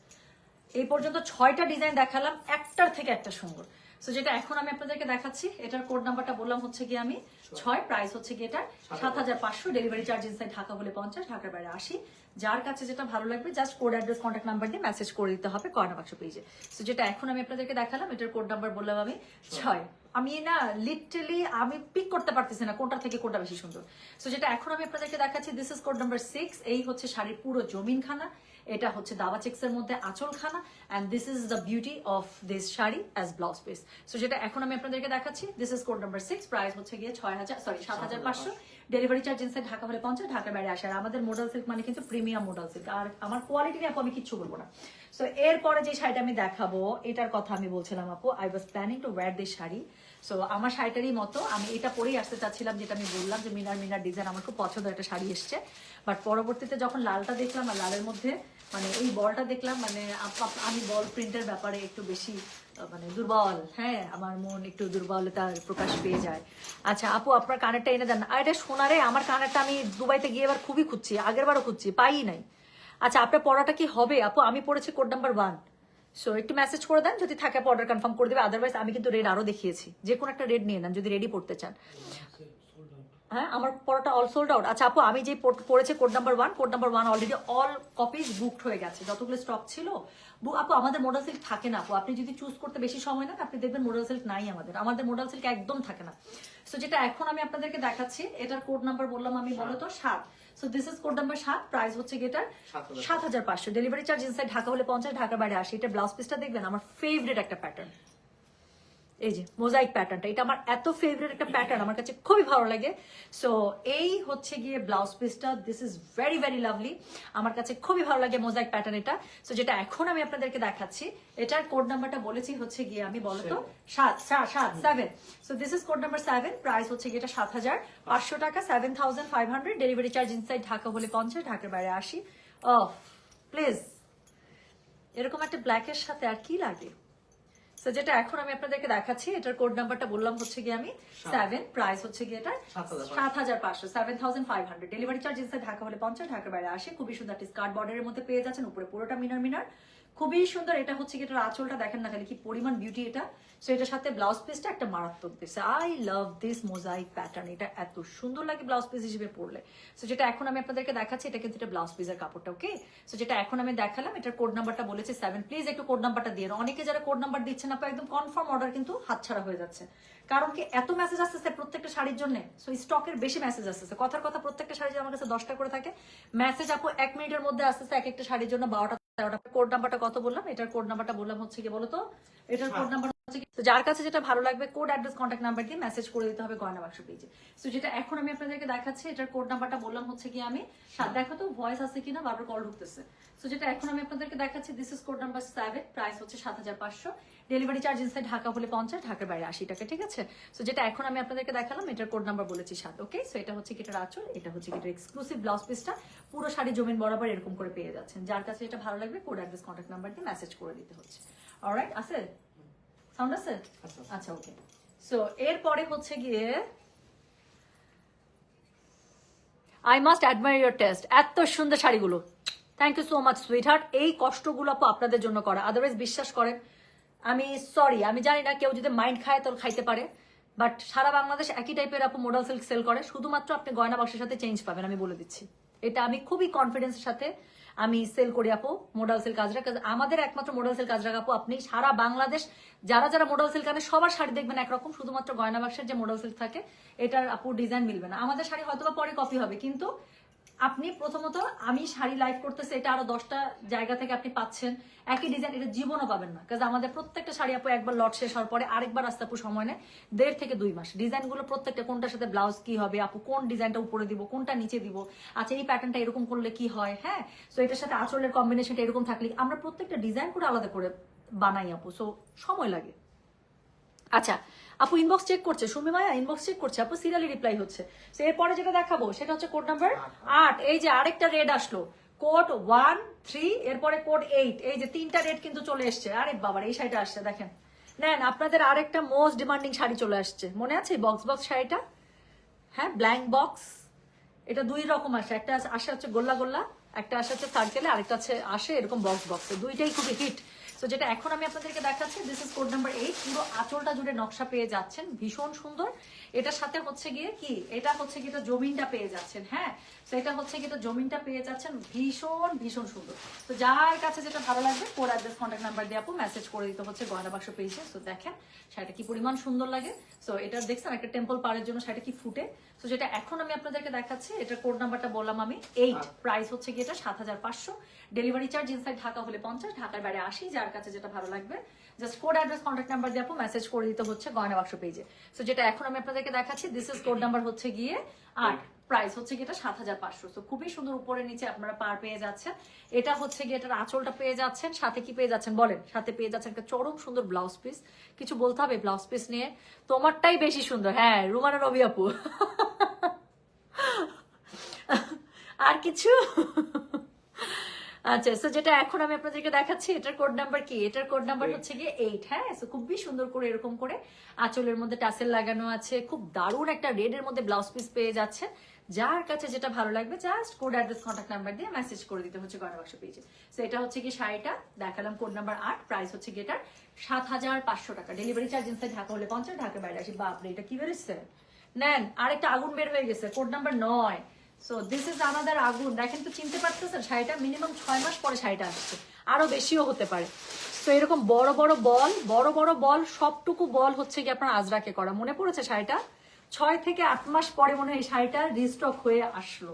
Speaker 1: এই পর্যন্ত 6টা ডিজাইন দেখালাম, একটার থেকে একটা সুন্দর। সো যেটা এখন আমি আপনাদেরকে দেখাচ্ছি, এটার কোড নাম্বারটা বললাম হচ্ছে গিয়ে আমি 6, প্রাইস হচ্ছে গিয়ে এটা 7500, ডেলিভারি চার্জ ইনসাইড ঢাকা হলে 50, ঢাকার বাইরে 80। যার কাছে যেটা ভালো লাগবে just code address contact number দিয়ে মেসেজ করে দিতে হবে কর্নার বাক্স পেজে। সো যেটা এখন আমি আপনাদেরকে দেখালাম, এটার কোড নাম্বার বললাম আমি 6। আমি না লিটারালি আমি পিক করতে পারতেছি না কোনটা থেকে কোনটা বেশি সুন্দর। সো যেটা এখন আমি আপনাদেরকে দেখাচ্ছি, দিস ইজ কোড নাম্বার 6। এই হচ্ছে শাড়ির পুরো জমিনখানা, এটা হচ্ছে দাবা চেক্সের মধ্যে আঁচলখানা, and this is the beauty of this sari as blouse piece. So যেটা এখন আমি আপনাদেরকে দেখাচ্ছি, this is code number 6, price হচ্ছে গিয়ে 7500, ডেলিভারি চার্জ ইনসাইড ঢাকা হলে 50, ঢাকার বাইরে 80। আর আমাদের মডেল সিল্ক মানে কিন্তু প্রিমিয়াম মডেল সিল্ক, আর আমার কোয়ালিটি নিয়ে আপু আমি কিচ্ছু বলবো না। সো এরপরে যে শাড়িটা আমি দেখাবো, এটার কথা আমি বলছিলাম আপু, I was planning to wire this sari. So আমার শাড়িটারই মতো আমি এটা পরেই আসতে চাচ্ছিলাম, যেটা আমি বললাম যে মিনার ডিজাইন আমার খুব পছন্দের একটা শাড়ি এসছে। বাট পরবর্তীতে যখন লালটা দেখলাম আর লালের মধ্যে মানে এই বলটা দেখলাম, মানে আমি বল প্রিন্টের ব্যাপারে একটু বেশি মানে দুর্বল, হ্যাঁ আমার মন একটু দুর্বলতার প্রকাশ পেয়ে যায়। আচ্ছা আপু, আপনার কানেরটা এনে দেন। আর এটা সোনারে, আমার কানেরটা আমি দুবাইতে গিয়ে এবার খুবই খুঁজছি, আগের বারও খুঁজছি, পাই নাই। আচ্ছা, আপনার পড়াটা কি হবে আপু? আমি পড়েছি কোড নাম্বার 1। সো একটু মেসেজ করে দেন, যদি থাকে অর্ডার কনফার্ম করে দেবে, আদারওয়াইজ আমি কিন্তু রেড আরো দেখিয়েছি, যে কোনো একটা রেড নিয়ে নেন যদি রেডি পড়তে চান। হ্যাঁ, আমার পড়াটা অল সোল্ড আউট। আচ্ছা আপু, আমি যে পড়েছি code number 1 already all copies booked হয়ে গেছে, যতগুলো স্টক ছিল। আপু আমাদের মডেল সিল্ক থাকে না আপু, আপনি যদি চুজ করতে বেশি সময় নেন আপনি দেখবেন মডেল সিল্ক নাই, আমাদের মডেল সিল্ক একদম থাকে না। সো যেটা এখন আমি আপনাদেরকে দেখাচ্ছি, এটার কোড নাম্বার বললাম আমি বলতো 7। So this is code number 7, price হচ্ছে গেটার 7500, ডেলিভারি চার্জ ইনসাইড ঢাকা হলে 50, ঢাকার বাইরে 80। এটা ব্লাউজ পিসটা দেখবেন, আমার ফেভারিট একটা প্যাটার্ন, এই যে মোজাইক প্যাটার্নটা, এটা আমার এত ফেভারিট একটা প্যাটার্ন, আমার কাছে খুবই ভালো লাগে। সো এই হচ্ছে গিয়ে ব্লাউজ পিসটা, this is very very lovely, আমার কাছে খুবই ভালো লাগে মোজাইক প্যাটার্ন এটা। সো যেটা এখন আমি আপনাদেরকে দেখাচ্ছি, এটার কোড নাম্বারটা বলেছি হচ্ছে গিয়ে আমি বলতো 7। So this is code number 7, price হচ্ছে গিয়ে এটা 7500 টাকা, 7500, ডেলিভারি চার্জ ইনসাইড ঢাকা হলে 50, ঢাকার বাইরে 80। প্লিজ, এরকম একটা ব্ল্যাকের সাথে আর কি লাগে? সো যেটা এখন আমি আপনাদেরকে দেখাচ্ছি, এটার কোড নাম্বারটা বললাম হচ্ছে গিয়ে আমি 7, প্রাইস হচ্ছে গিয়ে এটা 7500, 7500, ডেলিভারি চার্জ ইনসাইড ঢাকা হলে 50, ঢাকার বাইরে 80। খুবই সুন্দর একটা স্কার্ট বর্ডারের মধ্যে পেয়ে যাচ্ছেন, উপরে পুরোটা মিনার, খুবই সুন্দর। এটা হচ্ছে কি, এটার আঁচলটা দেখেন না খালি কি পরিমাণ বিউটি এটা। সো এটার সাথে ব্লাউজ পিসটা একটা মারাত্মক দিচ্ছে। I love this mosaic pattern, এটা এত সুন্দর লাগে ব্লাউজ পিস হিসেবে পরলে। সো যেটা এখন আমি আপনাদেরকে দেখাচ্ছি, এটা কিন্তু এটা ব্লাউজ পিসের কাপড়টা, ওকে। সো যেটা এখন আমি দেখালাম, এটার কোড নাম্বারটা বলেছে 7, প্লিজ একটু কোড নাম্বারটা দিয়ে। অনেকে যারা কোড নাম্বার দিচ্ছেন আপনি একদম কনফার্ম অর্ডার কিন্তু হাতছাড়া হয়ে যাচ্ছে, কারণ কি এত মেসেজ আসতেছে প্রত্যেকটা শাড়ির জন্য। সো স্টকের বেশি মেসেজ আসতেছে, কথার কথা প্রত্যেকটা শাড়ি আমার কাছে 10টা করে থাকে মেসেজ আপু, 1 মিনিটের মধ্যে আসতেছে এক একটা শাড়ির জন্য 12টা 13টা। কোড নাম্বারটা কত বললাম? এটার কোড নাম্বারটা বললাম হচ্ছে কি বলতো, এটার কোড নাম্বার হচ্ছে কি, যার কাছে যেটা ভালো লাগবে কোড অ্যাড্রেস কন্ট্যাক্ট নাম্বার দিয়ে মেসেজ করে দিতে হবে গয়না বাক্স পেজে। সো যেটা এখন আমি আপনাদেরকে দেখাচ্ছি, এটার কোড নাম্বারটা বললাম হচ্ছে কি আমি 7, দেখো তো ভয়েস আছে কিনা, বারবার কল ঢুকতেছে। সো যেটা এখন আমি আপনাদেরকে দেখাচ্ছি, this is code number 7, price হচ্ছে 7500, ডেলিভারি চার্জ ইনসাইড ঢাকা হলে 50, ঢাকার বাইরে 80 টাকা, ঠিক আছে। সো যেটা এখন আমি আপনাদেরকে দেখালাম, এটার কোড নাম্বার বলেছি 7, ওকে। সো এটা হচ্ছে কি এটার আঁচল, এটা হচ্ছে কি এটার এক্সক্লুসিভ ব্লাউজ পিসটা, পুরো শাড়ি জমিন বরাবর এরকম করে পেয়ে যাচ্ছেন। যার কাছে এটা ভালো লাগবে কোড অ্যাড্রেস কন্ট্যাক্ট নাম্বার দিয়ে মেসেজ করে দিতে হচ্ছে। অলরাইট, আছে সাউন্ড আছে? আচ্ছা, ওকে। সো এরপরে হচ্ছে গিয়ে I must admire your taste, এত সুন্দর শাড়িগুলো, thank you so much sweetheart. এই কষ্টগুলো আপু আপনাদের জন্য করা, আদারওয়াইজ বিশ্বাস করেন আমি সরি, আমি জানি না কেউ যদি মাইন্ড খায় তো খাইতে পারে, বাট সারা বাংলাদেশ একই টাইপের আপু মডেল সিল্ক সেল করে, শুধুমাত্র আপনি গয়না বাক্সের সাথে চেঞ্জ পাবেন, আমি বলে দিচ্ছি। এটা আমি খুবই কনফিডেন্সের সাথে আমি সেল করি আপু মডেল সিল্ক কাজরা, আমাদের একমাত্র মডেল সিল্ক কাজরা আপু। আপনি সারা বাংলাদেশ যারা মডেল সিল্ক আনে সবার শাড়ি দেখবেন একরকম, শুধুমাত্র গয়না বাক্সের যে মডেল সিল্ক থাকে এটার আপু ডিজাইন মিলবে না। আমাদের শাড়ি হয়তো বা পরে কপি হবে, কিন্তু আপনি প্রথমত আমি শাড়ি লাইভ করতেছি, এটা আরো 10টা জায়গা থেকে আপনি পাচ্ছেন একই ডিজাইন, এটা জীবনও পাবেন না। কারণ আমাদের প্রত্যেকটা শাড়ি আপু একবার লট শেষ হওয়ার পরে আরেকবার আসতে আপু সময় নেয় 1.5 থেকে 2 মাস। ডিজাইনগুলো প্রত্যেকটা কোনটার সাথে ব্লাউজ কি হবে, আপু কোন ডিজাইনটা উপরে দিব, কোনটা নিচে দিব, আচ্ছা এই প্যাটার্নটা এরকম করলে কি হয়, হ্যাঁ সো এটার সাথে আঁচলের কম্বিনেশনটা এরকম থাকলে আমরা প্রত্যেকটা ডিজাইন করে আলাদা করে বানাই আপু, সো সময় লাগে। আচ্ছা আপু ইনবক্স চেক করছে, সুমি মায়া ইনবক্স চেক করছে, আপু সিরিয়ালি রিপ্লাই হচ্ছে। তো এরপরে যেটা দেখাবো সেটা হচ্ছে কোড নাম্বার 8। এই যে আরেকটা রেড আসলো, কোড 1, 3, এরপরে কোড 8। এই যে 3টা রেড কিন্তু চলে এসছে। আরে বাবার এই শাড়িটা আসছে দেখেন, নেন আপনাদের আরেকটা মোস্ট ডিমান্ডিং শাড়ি চলে আসছে, মনে আছে বক্স বক্স শাড়িটা? হ্যাঁ ব্ল্যাঙ্ক বক্স, এটা 2 রকম আসে, একটা আসে হচ্ছে গোল্লা গোল্লা, একটা আসে হচ্ছে সার্কেলে, আরেকটা আসে এরকম বক্স বক্সে, দুইটাই খুবই হিট। তো যেটা এখন আমি আপনাদেরকে দেখাচ্ছি দিস ইজ কোড নাম্বার 8। পুরো আঁচলটা জুড়ে নকশা পেয়ে যাচ্ছেন, ভীষণ সুন্দর। এটার সাথে হচ্ছে গিয়ে কি, এটা হচ্ছে গিয়ে জমিনটা পেয়ে যাচ্ছেন, হ্যাঁ তো এটা হচ্ছে গিয়ে জমিনটা পেয়ে যাচ্ছেন, ভীষণ ভীষণ সুন্দর। তো যার কাছে যেটা ভালো লাগবে কোড অ্যাড্রেস কন্ট্যাক্ট নাম্বার দিয়ে আপু মেসেজ করে দিতে হচ্ছে গয়না বাক্স পেজে। তো দেখেন শাড়িটা কি পরিমাণ সুন্দর লাগে। সো এটা দেখছেন একটা টেম্পল পাড়ের জন্য শাড়িটা কি ফুটে। তো যেটা এখন আমি আপনাদেরকে দেখাচ্ছি, এটার কোড নাম্বারটা বললাম আমি 8, প্রাইস হচ্ছে গিয়ে এটা 7500, ডেলিভারি চার্জ ইনসাইড ঢাকা হলে 50, ঢাকার বাইরে 80। যার কাছে যেটা ভালো লাগবে just code address contact number দিয়ে আপু মেসেজ করে দিতে হচ্ছে গয়না বাক্স পেজে। সো যেটা এখন আমি আপনাদেরকে দেখাচ্ছি দিস ইজ কোড নাম্বার হচ্ছে গিয়ে 8, প্রাইস হচ্ছে গিয়ে এটা 7500। তো খুবই সুন্দর, উপরে নিচে আপনারা পার পেয়ে যাচ্ছেন। এটা হচ্ছে গিয়ে এটার আঁচলটা পেয়ে যাচ্ছেন, সাথে কি পেয়ে যাচ্ছেন বলেন? সাথে পেয়ে যাচ্ছেন একটা চরম সুন্দর ব্লাউজ পিস। কিছু বলতে হবে ব্লাউজ পিস নিয়ে? তোমারটাই বেশি সুন্দর, হ্যাঁ রুমানা রবি আপু। আর কিছু? আচ্ছা সো যেটা এখন আমি আপনাদেরকে দেখাচ্ছি এটার কোড নাম্বার কি, এটার কোড নাম্বার হচ্ছে গিয়ে 8। হ্যাঁ সো খুবই সুন্দর করে এরকম করে আঁচলের মধ্যে টাসেল লাগানো আছে, খুব দারুণ একটা রেড এর মধ্যে ব্লাউজ পিস পেয়ে যাচ্ছে। যার কাছে যেটা ভালো লাগবে just code address contact number দিয়ে মেসেজ করে দিতে হচ্ছে গয়না বাক্স পেজে। সো এটা হচ্ছে কি শাড়িটা দেখালাম কোড নাম্বার 8, প্রাইস হচ্ছে গিয়ে এটার 7500 টাকা, ডেলিভারি চার্জ ইনসাইড ঢাকা হলে 50, ঢাকার বাইরে 80। বাপরে এটা কি বেরোচ্ছে, নেন আরেকটা আগুন বের হয়ে গেছে, code number 9। So this is another আগুন। দেখেন তো চিনতে পারতেছেন শাড়িটা মিনিমাম 6 মাস পরে শাড়িটা আসছে, আরো বেশিও হতে পারে। তো এরকম বড় বড় বল সবটুকু বল হচ্ছে কি আপনার আজরাকে করা, মনে পড়েছে শাড়িটা 6 থেকে 8 মাস পরে মনে হয় এই শাড়িটা রিস্টক হয়ে আসলো।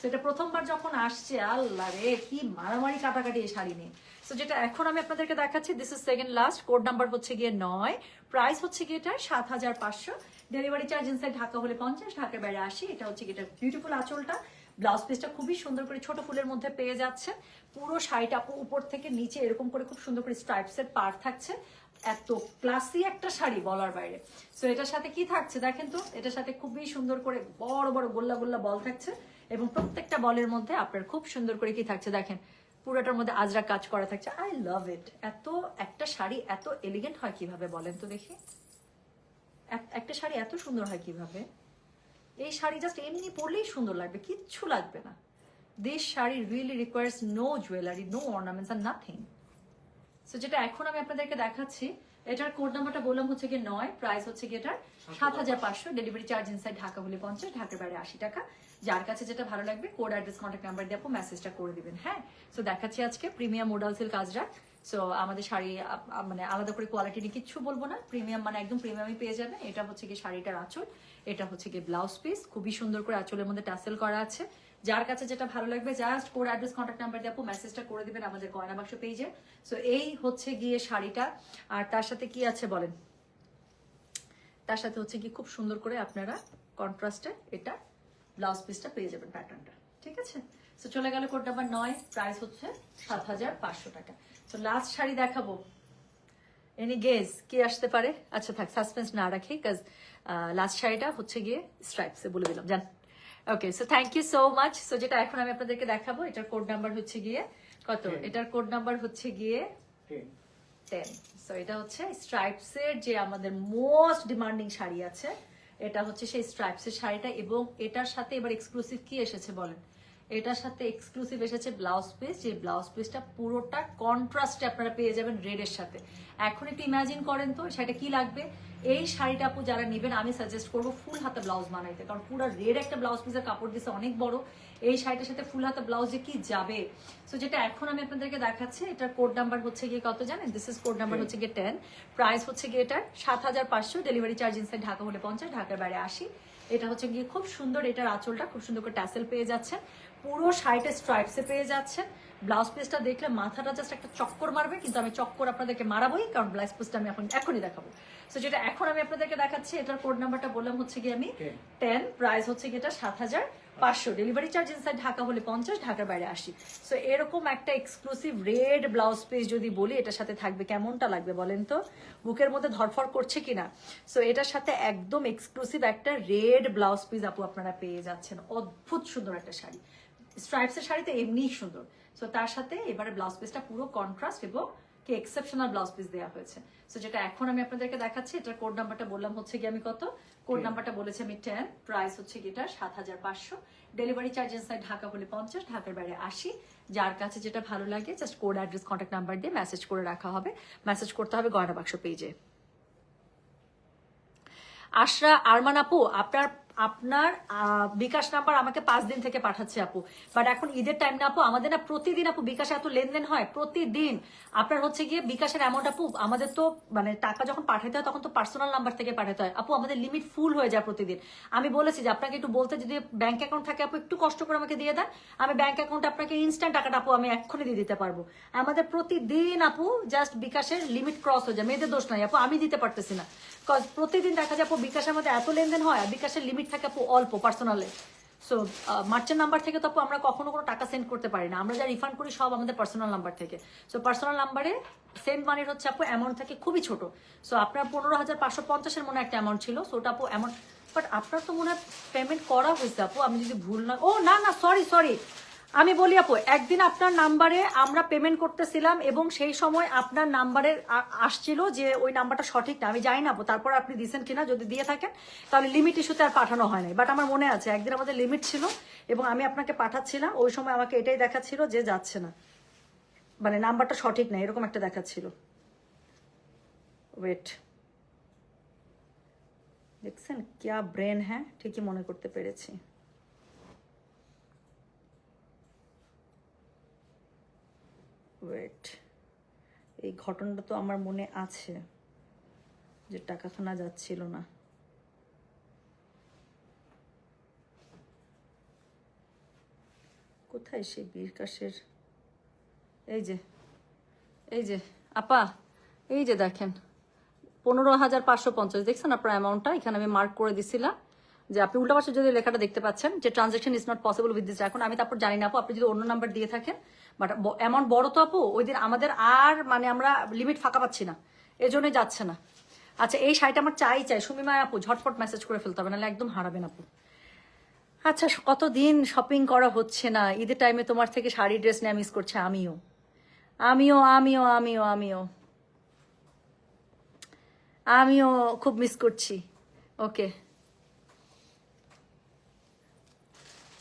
Speaker 1: সেটা প্রথমবার যখন আসছে আল্লাহ রে কি মারামারি কাটাকাটি এই শাড়ি নিয়ে। সো যেটা এখন আমি আপনাদেরকে দেখাচ্ছি this is second last, code number হচ্ছে গিয়ে 9, প্রাইস হচ্ছে গিয়ে এটা 7500, ডেলিভারি চার্জ ইনসাইড ঢাকা হলে 50, ঢাকার বাইরে 80। এটা হচ্ছে এটা বিউটিফুল আঁচলটা, ব্লাউজ পিসটা খুবই সুন্দর করে ছোট ফুলের মধ্যে পেয়ে যাচ্ছে। পুরো শাড়িটা উপর থেকে নিচে এরকম করে খুব সুন্দর করে স্ট্রাইপস এর পার থাকছে, এত ক্লাসি একটা শাড়ি বলার বাইরে। সো এটার সাথে কি থাকছে দেখেন তো, এটার সাথে খুবই সুন্দর করে বড় বড় গোল্লা গোল্লা বল থাকছে, এবং প্রত্যেকটা বলের মধ্যে আপনার খুব সুন্দর করে কি থাকছে দেখেন, পুরোটার মধ্যে আজরা কাজ করা থাকছে। আই লাভ ইট। এত একটা শাড়ি এত এলিগেন্ট হয় কিভাবে বলেন তো দেখি, একটা শাড়ি এত সুন্দর হয় কিভাবে? এই শাড়ি জাস্ট এমনি পরলেই সুন্দর লাগবে, কিচ্ছু লাগবে না। This sari really requires no jewellery, no ornaments আর নাথিং। সো যেটা এখন আমি আপনাদেরকে দেখাচ্ছি এটার কোড নাম্বারটা বললাম হচ্ছে গিয়ে 9, প্রাইস হচ্ছে গিয়ে এটার 7500, ডেলিভারি চার্জ ইনসাইড ঢাকা হলে 50, ঢাকার বাইরে 80 টাকা। যার কাছে যেটা ভালো লাগবে কোড অ্যাড্রেস কন্ট্যাক্ট নাম্বার দিয়ে আপু মেসেজটা করে দিবেন। হ্যাঁ সো দেখাচ্ছি আজকে প্রিমিয়াম মোডাল সিল্ক আজরা। সো আমাদের শাড়ি মানে আলাদা করে কোয়ালিটি নিয়ে কিচ্ছু বলবো না, প্রিমিয়াম মানে একদম প্রিমিয়ামই পেয়ে যাবে। এটা হচ্ছে গিয়ে শাড়িটার আঁচল, এটা হচ্ছে গিয়ে ব্লাউজ পিস, খুবই সুন্দর করে আঁচলের মধ্যে টাসেল করা আছে। যার কাছে যেটা ভালো লাগবে just code address contact number দিয়ে আপু মেসেজটা করে দিবেন আমাদের গয়না বাক্স পেজে। সো এই হচ্ছে গিয়ে শাড়িটা, আর তার সাথে কি আছে বলেন, তার সাথে হচ্ছে কি খুব সুন্দর করে আপনারা কন্ট্রাস্টে এটা ব্লাউজ পিসটা পেয়ে যাবেন প্যাটার্নটা, ঠিক আছে। সো চলে গেল কোড নাম্বার 9, প্রাইস হচ্ছে 7500 টাকা। সো লাস্ট শাড়ি দেখাবো, এনি গেস কি আসতে পারে? আচ্ছা থাক সাসপেন্স না রাখি, কাজ লাস্ট শাড়িটা হচ্ছে গিয়ে স্ট্রাইপসে বলে দিলাম জান। Okay so thank you so much. So যেটা এখন আমি আপনাদেরকে দেখাবো এটার কোড নাম্বার হচ্ছে গিয়ে কত, এটার কোড নাম্বার হচ্ছে গিয়ে 10। সো এটা হচ্ছে স্ট্রাইপসের যে আমাদের মোস্ট ডিমান্ডিং শাড়ি আছে, এটা হচ্ছে সেই স্ট্রাইপসের শাড়িটা। এবং এটার সাথে এবার এক্সক্লুসিভ কি এসেছে বলেন, এটার সাথে এক্সক্লুসিভ এসেছে ব্লাউজ পিস, যে ব্লাউজ পিসটা পুরোটা কন্ট্রাস্টে আপনারা পেয়ে যাবেন রেডের সাথে। এখন একটু ইমাজিন করেন তো শাড়িটা কি লাগবে। এই শাড়িটা আপু যারা নেবেন আমি সাজেস্ট করবো ফুল হাতে ব্লাউজ বানাইতে, কারণ পুরো রেড একটা ব্লাউজ পিসের কাপড় দিচ্ছে অনেক বড়, এই শাড়িটার সাথে ফুল হাতে ব্লাউজ যে কি যাবে। সো যেটা এখন আমি আপনাদেরকে দেখাচ্ছি এটার কোড নাম্বার হচ্ছে গিয়ে কত জানেন, দিস ইজ কোড নাম্বার হচ্ছে গিয়ে 10, প্রাইস হচ্ছে গিয়ে এটার 7500, ডেলিভারি চার্জ ইনসাইড ঢাকা হলে 50, ঢাকার বাইরে 80। এটা হচ্ছে গিয়ে খুব সুন্দর, এটার আঁচলটা খুব সুন্দর করে ট্যাসেল পেয়ে যাচ্ছেন, পুরো শাড়িটা স্ট্রাইপসে পেয়ে যাচ্ছেন। ব্লাউজ পিসটা দেখলে মাথাটা জাস্ট একটা চক্কর মারবে, কিন্তু আমি চক্কর আপনাদেরকে মারাবোই, কারণ ব্লাউজ পিসটা আমি এখনই দেখাবো। সো যেটা এখন আমি আপনাদেরকে দেখাচ্ছি, এটার কোড নাম্বারটা বললাম হচ্ছে কি আমি 10, প্রাইস হচ্ছে কি এটা 7,500, ডেলিভারি চার্জ ইনসাইড ঢাকা হলে 50, ঢাকার বাইরে 80। সো এরকম একটা এক্সক্লুসিভ রেড ব্লাউজ পিস যদি বলি এটার সাথে থাকবে, কেমনটা লাগবে বলেন তো? বুকের মধ্যে ধরফর করছে কিনা? সো এটার সাথে একদম এক্সক্লুসিভ একটা রেড ব্লাউজ পিস আপু আপনারা পেয়ে যাচ্ছেন। অদ্ভুত সুন্দর একটা শাড়ি, স্ট্রাইপসের শাড়িতে এমনিই সুন্দর। সো তার সাথে এবারে ব্লাউজ পিসটা পুরো কন্ট্রাস্ট এবং কি এক্সেপশনাল ব্লাউজ পিস দেওয়া হয়েছে। সো যেটা এখন আমি আপনাদেরকে দেখাচ্ছি, এটার কোড নাম্বারটা বললাম হচ্ছে কি আমি কত, কোড নাম্বারটা বলেছি আমি 10, প্রাইস হচ্ছে কি এটা 7,500, ডেলিভারি চার্জ ইনসাইড ঢাকা হলে 50, ঢাকার বাইরে 80। যার কাছে যেটা ভালো লাগে just code, address, contact number দিয়ে মেসেজ করে রাখা হবে। মেসেজ করতে হবে গয়না বাক্স পেজে। আশরা আরমান আপু, আপনার বিকাশ নাম্বার আমাকে 5 দিন থেকে পাঠাচ্ছে আপু, বাট এখন ঈদের টাইম না আপু, আমাদের না প্রতিদিন আপু বিকাশে এত লেনদেন হয় প্রতিদিন। আপনার হচ্ছে গিয়ে বিকাশের অ্যামাউন্ট আপু, আমাদের তো মানে টাকা যখন পাঠাতে হয় তখন তো পার্সোনাল নাম্বার থেকে পাঠাতে হয় আপু, আমাদের লিমিট ফুল হয়ে যায় প্রতিদিন। আমি বলেছি যে আপনাকে একটু বলতে, যদি ব্যাংক অ্যাকাউন্ট থাকে আপু একটু কষ্ট করে আমাকে দিয়ে দেন, আমি ব্যাংক অ্যাকাউন্টে আপনাকে ইনস্ট্যান্ট টাকাটা আপু আমি এক্ষুনি দিয়ে দিতে পারবো। আমাদের প্রতিদিন আপু জাস্ট বিকাশের লিমিট ক্রস হয়ে যায়, মেয়েদের দোষ নাই আপু, আমি দিতে পারতেছি না। প্রতিদিন দেখা যায় আপু বিকাশের মধ্যে এত লেনদেন হয়, আর বিকাশের লিমিট থাকে আপু অল্প পার্সোনালে। সো মার্চেন্ট নাম্বার থেকে তো আপু আমরা কখনো কোনো টাকা সেন্ড করতে পারি না, আমরা যা রিফান্ড করি সব আমাদের পার্সোনাল নাম্বার থেকে। সো পার্সোনাল নাম্বারে সেন্ড মানির হচ্ছে আপু অ্যামাউন্ট থাকে খুবই ছোট। সো আপনার 15,550-এর মনে একটা অ্যামাউন্ট ছিল, সো ওটা আপু অ্যামাউন্ট, বাট আপনার তো মনে হয় পেমেন্ট করা হয়েছে আপু, আমি যদি ভুল না, ও না না সরি, আমি বলি আপু, একদিন আপনার নাম্বারে আমরা পেমেন্ট করতেছিলাম এবং সেই সময় আপনার নাম্বারের আসছিল যে ওই নাম্বারটা সঠিক না, আমি জানি না আপু তারপর আপনি দিয়েছেন কিনা, যদি দিয়ে থাকেন তাহলে লিমিট ইস্যুতে আর পাঠানো হয় নাই। বাট আমার মনে আছে একদিন আমাদের লিমিট ছিল এবং আমি আপনাকে পাঠাচ্ছিলাম, ওই সময় আমাকে এটাই দেখাচ্ছিল যে যাচ্ছে না, মানে নাম্বারটা সঠিক না, এরকম একটা দেখাচ্ছিল। ওয়েট, দেখছেন क्या ব্রেন, হ্যাঁ ঠিকই মনে করতে পেরেছি। ওয়েট, এই ঘটনাটা তো আমার মনে আছে যে টাকাখানা যাচ্ছিল না। কোথায় সেই বিকাশের, এই যে আপা, এই যে দেখেন 15,550, দেখছেন আপনার অ্যামাউন্টটা, এখানে আমি মার্ক করে দিছিলাম যে আপনি উল্টা পাশে যদি লেখাটা দেখতে পাচ্ছেন যে transaction is not possible with this. এখন আমি তারপর জানি না আপু, আপনি যদি অন্য নাম্বার দিয়ে থাকেন, বাট অ্যামাউন্ট বড় তো আপু, ওই দিন আমাদের আর মানে আমরা লিমিট ফাঁকা পাচ্ছি না, এজন্যই যাচ্ছে না। আচ্ছা এই শাড়িটা আমার চাই, সুমিমা আপু ঝটপট মেসেজ করে ফেলতে হবে, নাহলে একদম হারাবেন আপু। আচ্ছা কতদিন শপিং করা হচ্ছে না, ঈদের টাইমে তোমার থেকে শাড়ি ড্রেস নেওয়া মিস করছে, আমিও আমিও আমিও আমিও আমিও আমিও খুব মিস করছি। ওকে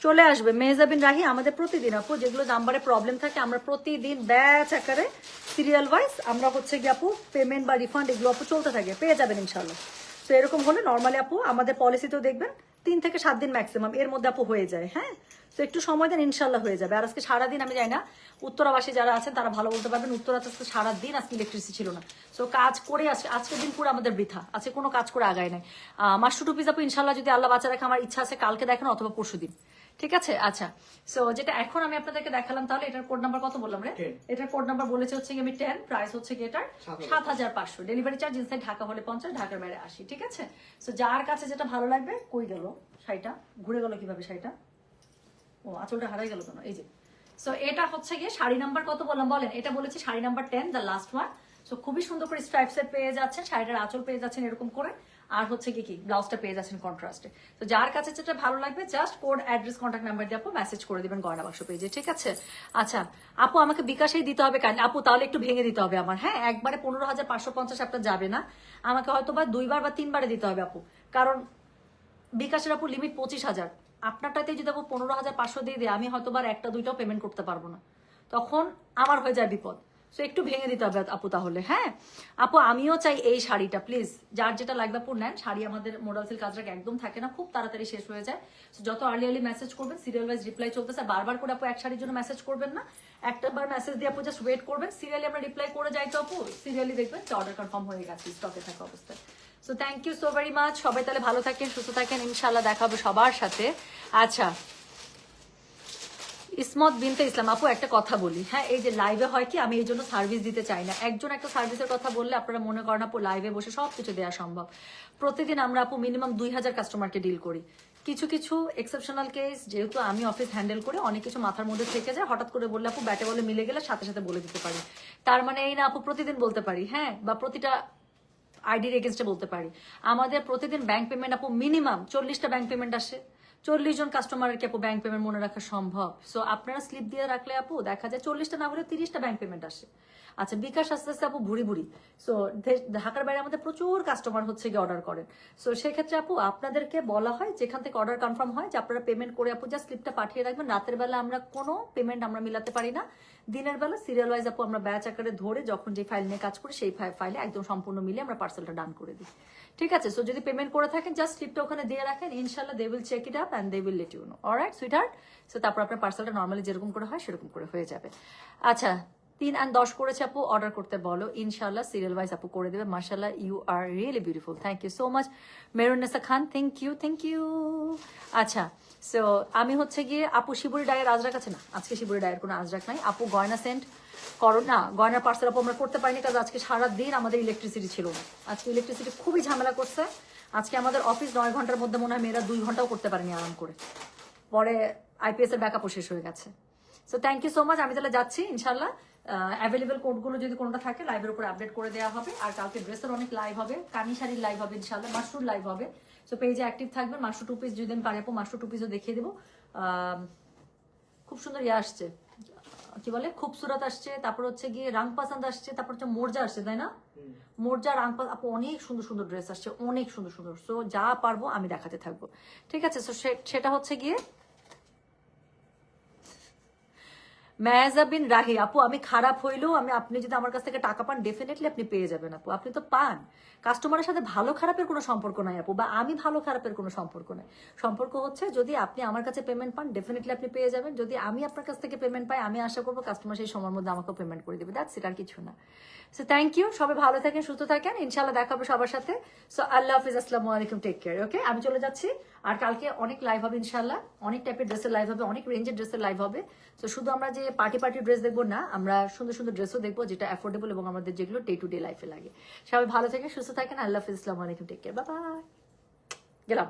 Speaker 1: চলে আসবে মেহজাবিন রাহি, আমাদের প্রতিদিন আপু যেগুলো নাম্বারে প্রবলেম থাকে আমরা প্রতিদিন ব্যাচ আকারে সিরিয়াল ওয়াইজ আমরা হচ্ছে গিয়ে আপু পেমেন্ট বা রিফান্ড এগুলো আপু চলতে থাকে, পেয়ে যাবেন ইনশাল্লাহ। তো এরকম হলে নর্মালি আপু আমাদের পলিসিতেও দেখবেন 3 থেকে 7 দিন ম্যাক্সিমাম এর মধ্যে আপু হয়ে যায়। হ্যাঁ, তো একটু সময় দেন, ইনশাল্লাহ হয়ে যাবে। আর আজকে সারাদিন আমি যাই না, উত্তরাবাসী যারা আছেন তারা ভালো বলতে পারবেন, উত্তরাতে আজকে সারাদিন আজকে ইলেকট্রিসিটি ছিল না। সো কাজ করে আজকের দিন পুরো আমাদের বৃথা, আজকে কোনো কাজ করে আগায় নাই। মাশরু টু পিস আপু ইনশাল্লাহ যদি আল্লাহ বাঁচা রাখে, আমার ইচ্ছা আছে কালকে দেখেন অথবা পরশু দিন, ঠিক আছে? আচ্ছা, সো যেটা এখন আমি আপনাদেরকে দেখালাম, তাহলে এটার কোড নাম্বার কত বললাম রে? এটার কোড নাম্বার বলেছে হচ্ছে আমি 10, প্রাইস হচ্ছে কি এটার 7,500, ডেলিভারি চার্জ ইনসাইড ঢাকা হলে 50, ঢাকার বাইরে 80, ঠিক আছে? সো যার কাছে যেটা ভালো লাগবে, কই গেল শাড়িটা, ঘুরে গেল কিভাবে শাড়িটা, ও আঁচলটা হারাই গেল কেন, এই যে। সো এটা হচ্ছে গিয়ে শাড়ি নাম্বার কত বললাম বলেন? এটা বলেছি sari number 10, the last one. So খুবই সুন্দর করে স্ট্রাইপসের পেয়ে যাচ্ছেন, শাড়িটার আঁচল পেয়ে যাচ্ছেন এরকম করে, আর হচ্ছে কি ব্লাউজটা পেয়ে যাচ্ছেন কন্ট্রাস্টে। তো যার কাছে যেটা ভালো লাগবে just code, address, contact number দিয়ে আপু মেসেজ করে দিবেন গয়না বাক্স পেজে, ঠিক আছে? আচ্ছা আপু আমাকে বিকাশেই দিতে হবে কাইন্ডলি আপু, তাহলে একটু ভেঙে দিতে হবে আমার, হ্যাঁ একবারে 15,550 আপনার যাবে না, আমাকে হয়তো বা 2বার বা 3বারে দিতে হবে আপু, কারণ বিকাশের আপু লিমিট 25,000, আপনারটাতে যদি আপু 15,500 দিয়ে দেয়, আমি হয়তো বার 1টা 2টাও পেমেন্ট করতে পারবো না, তখন আমার হয়ে যায় বিপদ। সো একটু ভেঙে দিতে হবে আপু তাহলে। হ্যাঁ আপু আমিও চাই এই শাড়িটা, প্লিজ যার যেটা লাগবে আপু নেন। শাড়ি আমাদের মোডাল সিল্ক কাজরাক একদম থাকে না, খুব তাড়াতাড়ি শেষ হয়ে যায়। সো যত আর্লি মেসেজ করবেন, সিরিয়াল ওয়াইজ রিপ্লাই চলতেছে, বারবার করে আপু এক শাড়ির জন্য মেসেজ করবেন না, একটাবার মেসেজ দিয়ে আপু জাস্ট ওয়েট করবেন, সিরিয়ালি আমরা রিপ্লাই করে যাই তো আপু, সিরিয়ালি দেখবেন যে অর্ডার কনফার্ম হয়ে গেছে স্টকে থাকা অবস্থায়। So thank you so very much, সবাই তাহলে ভালো থাকেন, সুস্থ থাকেন, ইনশাল্লাহ দেখা হবে সবার সাথে। আচ্ছা ইসমত বিনতে ইসলাম আপু একটা কথা বলি, হ্যাঁ এই যে লাইভে হয় কি আমি এই জন্য সার্ভিস দিতে চাই না, একজন একটা সার্ভিসের কথা বললে আপনারা মনে করেন আপু লাইভে বসে সবকিছু দেওয়া সম্ভব। প্রতিদিন আমরা আপু মিনিমাম 2000 কাস্টমারকে ডিল করি। কিছু কিছু এক্সেপশনাল কেস যেহেতু আমি অফিস হ্যান্ডেল করে অনেক কিছু মাথার মধ্যে থেকে যায়, হঠাৎ করে বললে আপু ব্যাটে বলে মিলে গেলে সাথে সাথে বলে দিতে পারি। তার মানে এই না আপু প্রতিদিন বলতে পারি, হ্যাঁ বা প্রতিটা আইডির এগেনস্টে বলতে পারি। আমাদের প্রতিদিন ব্যাংক পেমেন্ট আপু মিনিমাম 40টা ব্যাংক পেমেন্ট আসে, 40 জন কাস্টমারের কি আপু ব্যাংক পেমেন্ট মনে রাখা সম্ভব? সো আপনারা স্লিপ দিয়ে রাখলে আপু দেখা যায় 40টা না হলে 30টা ব্যাংক পেমেন্ট আসে। আচ্ছা বিকাশ আস্তে আস্তে আপু বুড়ি বুড়ি, সো ঢাকার বাইরে আমাদের প্রচুর কাস্টমার হচ্ছে গিয়ে অর্ডার করেন। সো সেক্ষেত্রে আপু আপনাদেরকে বলা হয় যেখান থেকে অর্ডার কনফার্ম হয় যে আপনারা পেমেন্ট করে আপু যা স্লিপটা পাঠিয়ে রাখবেন। রাতের বেলা আমরা কোনো পেমেন্ট আমরা মিলাতে পারি না, দিনের বেলা সিরিয়াল ওয়াইজ আপু আমরা ব্যাচ আকারে ধরে যখন যে ফাইল নিয়ে কাজ করি সেই ফাইলে একদম সম্পূর্ণ মিলে আমরা পার্সেলটা ডান করে দিই। ঠিক আছে, সো যদি পেমেন্ট করে থাকেন জাস্ট স্লিপটা ওখানে দিয়ে রাখেন, ইনশাল্লাহ they will check it up and they will let you know. Alright sweetheart, so তারপর আপনার পার্সেলটা নর্মালি যেরকম করে হয় সেরকম করে হয়ে যাবে। আচ্ছা 3 and 10 করেছে আপু, অর্ডার করতে বলো, ইনশাল্লাহ সিরিয়াল ওয়াইজ আপু করে দেবে। মাশাআল্লাহ you are really beautiful, thank you so much Merunnesa Khan, thank you thank you. আচ্ছা সো আমি হচ্ছে গিয়ে আপু শিবুরি ডায়ের আজরাক আছে না, আজকে শিবুরি ডায়ের কোনো আজরাক নাই আপু। গয়না সেন্ট করো না, গয়নার পার্সেল আপু আমরা করতে পারিনি কারণ আজকে সারাদিন আমাদের ইলেকট্রিসিটি ছিল না। আজকে ইলেকট্রিসিটি খুবই ঝামেলা করছে। আজকে আমাদের অফিস 9 ঘন্টার মধ্যে মনে হয় মেয়েরা 2 ঘন্টাও করতে পারেনি আরাম করে, পরে আইপিএস এর ব্যাকআপও শেষ হয়ে গেছে। So thank you so much, আমি তাহলে যাচ্ছি ইনশাল্লাহ। অ্যাভেলেবেল কোডগুলো যদি কোনটা থাকে লাইভের উপর আপডেট করে দেওয়া হবে। আর কালকে ড্রেসের অনেক লাইভ হবে, কানি শাড়ির লাইভ হবে ইনশাল্লাহ, মাশরুর লাইভ হবে। সো পেজে অ্যাক্টিভ থাকবেন। মাশরু 2 পিস যদি আমি পারি আপু মাশরু 2 পিসও দেখিয়ে দেবো। খুব সুন্দর ইয়ে আসছে, কি বলে খুবসুরত আসছে, তারপর হচ্ছে গিয়ে রাং পাসান্দ আসছে, তারপর হচ্ছে মোর্জা আসছে, তাই না? মোর্জা রাং আপু অনেক সুন্দর সুন্দর ড্রেস আসছে, অনেক সুন্দর সুন্দর। সো যা পারবো আমি দেখাতে থাকবো, ঠিক আছে? সো সেটা হচ্ছে গিয়ে মেহজাবিন রাহি আপু, আমি খারাপ হইলেও আপনি যদি আমার কাছ থেকে টাকা পান ডেফিনেটলি আপনি পেয়ে যাবেন আপু, আপনি তো পান। কাস্টমারের সাথে ভালো খারাপের কোনো সম্পর্ক নাই আপু, বা আমি ভালো খারাপের কোনো সম্পর্ক নাই। সম্পর্ক হচ্ছে যদি আপনি আমার কাছে পেমেন্ট পান ডেফিনেটলি আপনি পেয়ে যাবেন, যদি আমি আপনার কাছ থেকে পেমেন্ট পাই আমি আশা করবো কাস্টমার সেই সময়ের মধ্যে আমাকে পেমেন্ট করে দেবে, দ্যাটস ইট, আর কিছু না। সো থ্যাংক ইউ, সবাই ভালো থাকেন সুস্থ থাকেন, ইনশাল্লাহ দেখা হবে সবার সাথে। সো আল্লাহ হাফিজ, আসসালামু আলাইকুম, টেক কেয়ার, ওকে? আমি চলে যাচ্ছি। আর কালকে অনেক লাইভ হবে ইনশাল্লাহ, অনেক টাইপের ড্রেসের লাইভ হবে, অনেক রেঞ্জের ড্রেসের লাইভ হবে। তো শুধু আমরা যে পার্টি ড্রেস দেখবো না, আমরা সুন্দর সুন্দর ড্রেসও দেখবো যেটা অ্যাফোর্ডেবল এবং আমাদের যেগুলো ডে টু ডে লাইফে লাগে। সবাই ভালো থাকেন সুস্থ থাকেন, আল্লাহ হাফিজ, আসসালামু আলাইকুম, টেক কেয়ার, বাই বাই, গেলাম।